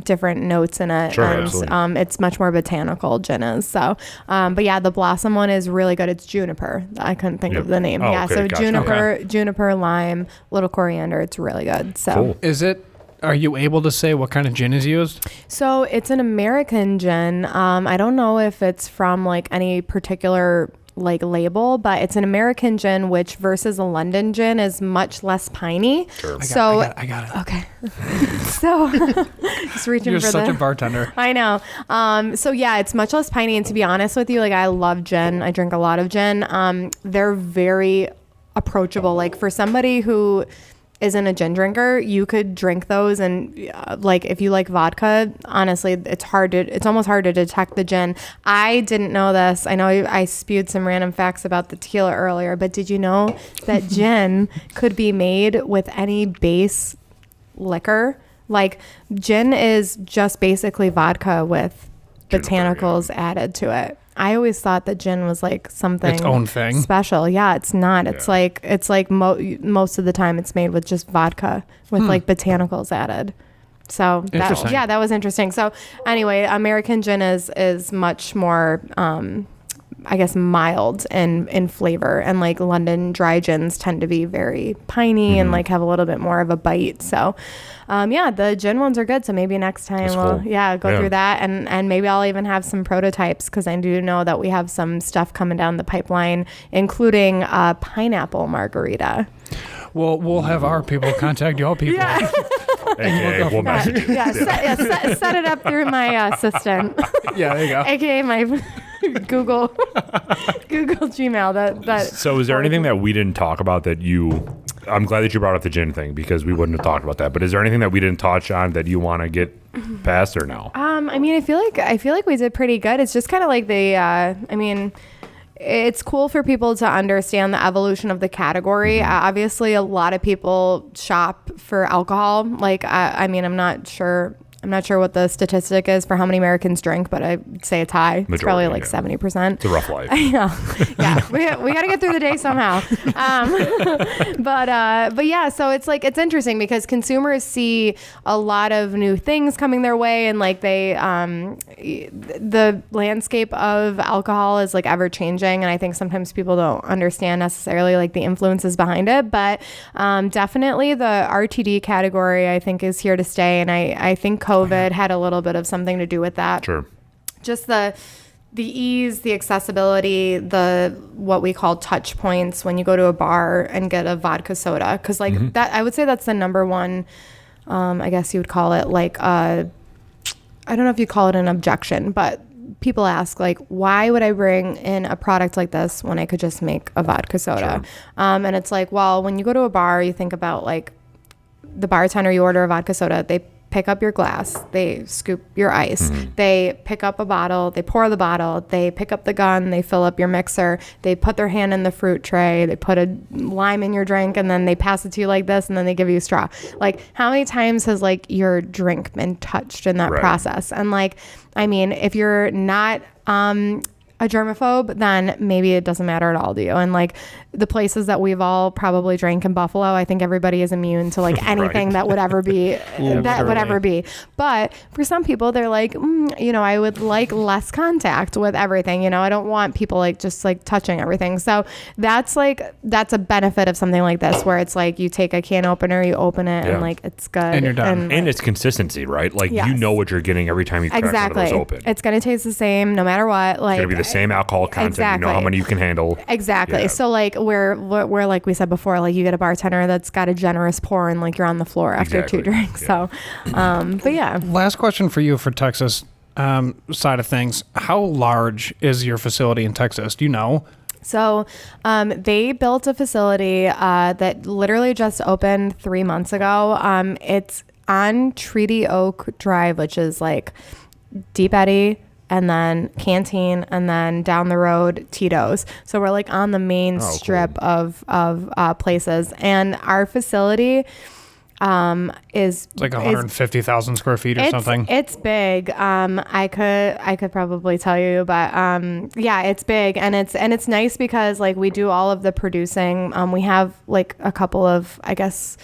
different notes in it, Sure, and absolutely. it's much more botanical. Gin is so. But yeah, the Blossom one is really good. It's juniper. I couldn't think Yep. of the name. Oh, Yeah, okay, so gotcha. juniper, lime, little coriander. It's really good. So. Cool. are you able to say what kind of gin is used? So it's an American gin. I don't know if it's from like any particular label, but it's an American gin, which versus a London gin is much less piney. Sure. I got it. Okay. So just reaching You're for such the a bartender. I know. So yeah, it's much less piney. And to be honest with you, I love gin. I drink a lot of gin. They're very approachable. Like for somebody who isn't a gin drinker, you could drink those, and like if you like vodka, honestly, it's almost hard to detect the gin. I didn't know this. I know I spewed some random facts about the tequila earlier, but did you know that gin could be made with any base liquor? Like gin is just basically vodka with botanicals added to it. I always thought that gin was like something its own thing special. Yeah, it's not. Yeah. It's like most of the time it's made with just vodka with like botanicals added. So that was interesting. So anyway, American gin is much more I guess mild in flavor, and like London dry gins tend to be very piney and like have a little bit more of a bite. So the gin ones are good. So maybe next time we'll go through that, and maybe I'll even have some prototypes, because I do know that we have some stuff coming down the pipeline, including pineapple margarita. Well, we'll have our people contact y'all people. Yeah. AKA, we'll message you. Set it up through my assistant. Yeah, there you go. AKA my Google Gmail. That. So is there anything that we didn't talk about that I'm glad that you brought up the gin thing, because we wouldn't have talked about that. But is there anything that we didn't touch on that you want to get past, or no? I mean, I feel like we did pretty good. It's just kind of like it's cool for people to understand the evolution of the category. Obviously, a lot of people shop for alcohol. Like, I'm not sure what the statistic is for how many Americans drink, but I'd say it's high. It's probably like 70%. It's a rough life. Yeah. We got to get through the day somehow. But yeah, so it's like, it's interesting because consumers see a lot of new things coming their way, and like the landscape of alcohol is like ever changing. And I think sometimes people don't understand necessarily like the influences behind it, but definitely the RTD category, I think, is here to stay. And I think COVID had a little bit of something to do with that. Sure. Just the ease, the accessibility, the what we call touch points when you go to a bar and get a vodka soda. Because like that, I would say that's the number one, I guess you would call it like, I don't know if you call it an objection, but people ask like, why would I bring in a product like this when I could just make a vodka soda? Sure. And it's like, well, when you go to a bar, you think about like the bartender, you order a vodka soda, they pick up your glass, they scoop your ice, they pick up a bottle, they pour the bottle, they pick up the gun, they fill up your mixer, they put their hand in the fruit tray, they put a lime in your drink, and then they pass it to you like this, and then they give you a straw. Like, how many times has like your drink been touched in that process? And like, I mean, if you're not a germaphobe, then maybe it doesn't matter at all to you. And like the places that we've all probably drank in Buffalo, I think everybody is immune to like anything that would ever be would ever be. But for some people, they're like, I would like less contact with everything. I don't want people like just like touching everything. So that's a benefit of something like this, where it's like you take a can opener, you open it, and like it's good, and you're done. And it's consistency, right? Like you know what you're getting every time you crack one of those open. It's gonna taste the same no matter what. Like, it's gonna be the same alcohol content. Exactly. You know how many you can handle. Exactly. Yeah. So like we're like we said before, like you get a bartender that's got a generous pour, and like you're on the floor after two drinks. Yeah. So, but yeah. Last question for you for Texas side of things. How large is your facility in Texas? Do you know? So they built a facility that literally just opened 3 months ago. It's on Treaty Oak Drive, which is like Deep Eddy, and then Canteen, and then down the road Tito's. So we're like on the main strip of places, and our facility is like 150,000 square feet or something. It's big. I could probably tell you, but yeah, it's big, and it's nice because like we do all of the producing. We have like a couple of, I guess,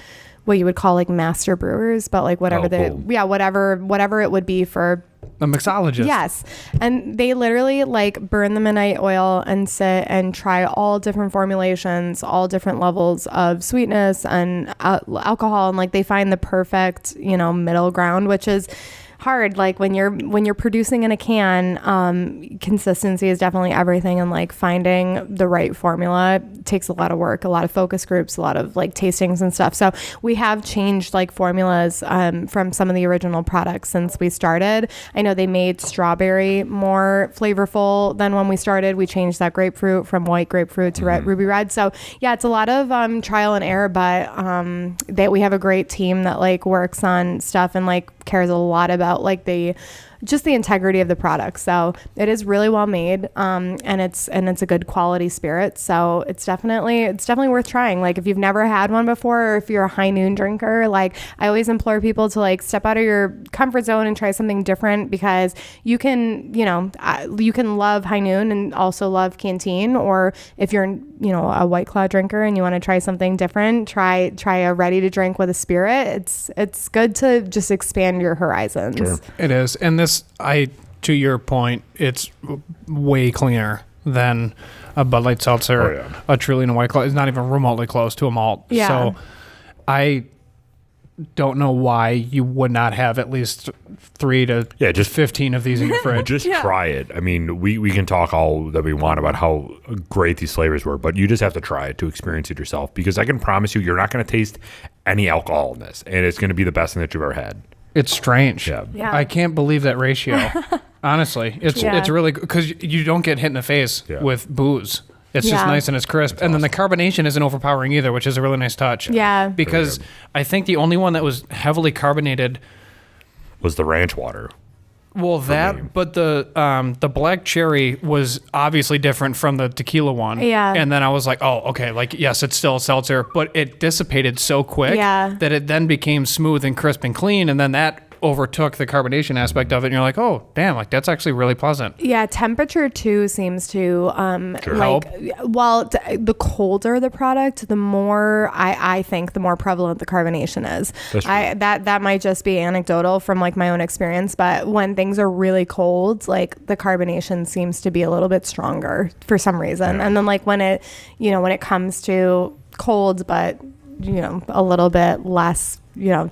what you would call like master brewers, but like whatever whatever it would be for a mixologist. Yes. And they literally like burn the midnight oil and sit and try all different formulations, all different levels of sweetness and alcohol. And like they find the perfect, middle ground, which is hard. Like when you're producing in a can, consistency is definitely everything, and like finding the right formula takes a lot of work, a lot of focus groups, a lot of like tastings and stuff. So we have changed like formulas from some of the original products since we started. I know they made strawberry more flavorful than when we started. We changed that grapefruit from white grapefruit to ruby red. So yeah, it's a lot of trial and error, but that we have a great team that like works on stuff and like cares a lot about like the integrity of the product. So it is really well made, and it's a good quality spirit. So it's definitely worth trying. Like if you've never had one before, or if you're a High Noon drinker, like I always implore people to like step out of your comfort zone and try something different, because you can love High Noon and also love Canteen. Or if you're a White Claw drinker and you want to try something different, try a ready to drink with a spirit. It's good to just expand your horizons. Sure. It is. And to your point, it's way cleaner than a Bud Light Seltzer, a Truly, and a White Claw. It's not even remotely close to a malt. Yeah. So I don't know why you would not have at least 3 to 15 of these in your fridge. Just try it. I mean, we can talk all that we want about how great these flavors were, but you just have to try it to experience it yourself, because I can promise you're not going to taste any alcohol in this, and it's going to be the best thing that you've ever had. It's strange. Yeah. I can't believe that ratio. Honestly, it's really good because you don't get hit in the face with booze. It's just nice and it's crisp. And then the carbonation isn't overpowering either, which is a really nice touch. Yeah. Because I think the only one that was heavily carbonated was the ranch water. Well, but the black cherry was obviously different from the tequila one. Yeah. And then I was like, oh, okay, like, yes, it's still a seltzer, but it dissipated so quick that it then became smooth and crisp and clean, and then that overtook the carbonation aspect of it, and you're like, oh, damn, like, that's actually really pleasant. Yeah, temperature, too, seems to, help. Well, the colder the product, the more, I think, the more prevalent the carbonation is. That might just be anecdotal from, like, my own experience, but when things are really cold, like, the carbonation seems to be a little bit stronger for some reason. And then, like, when it comes to cold, but, a little bit less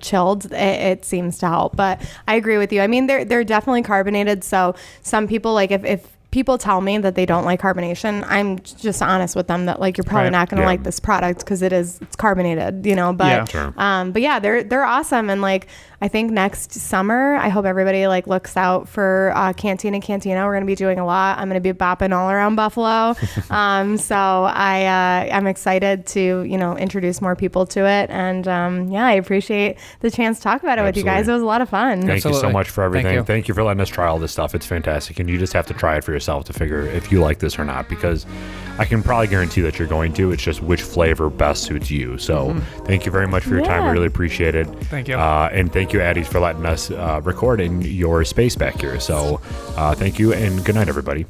chilled, it seems to help. But I agree with you. I mean, they're definitely carbonated. So some people, like, if people tell me that they don't like carbonation, I'm just honest with them that, like, you're probably not going to like this product because it's carbonated, but yeah, they're awesome. And like, I think next summer, I hope everybody like looks out for Canteen and Cantina. We're going to be doing a lot. I'm going to be bopping all around Buffalo. So I'm excited to, introduce more people to it. And I appreciate the chance to talk about it with you guys. It was a lot of fun. Thank you so much for everything. Thank you for letting us try all this stuff. It's fantastic. And you just have to try it for yourself to figure if you like this or not, because I can probably guarantee that you're going to. It's just which flavor best suits you. So thank you very much for your time. We really appreciate it. Thank you. And thank you, Addie's, for letting us record in your space back here. So thank you, and good night, everybody.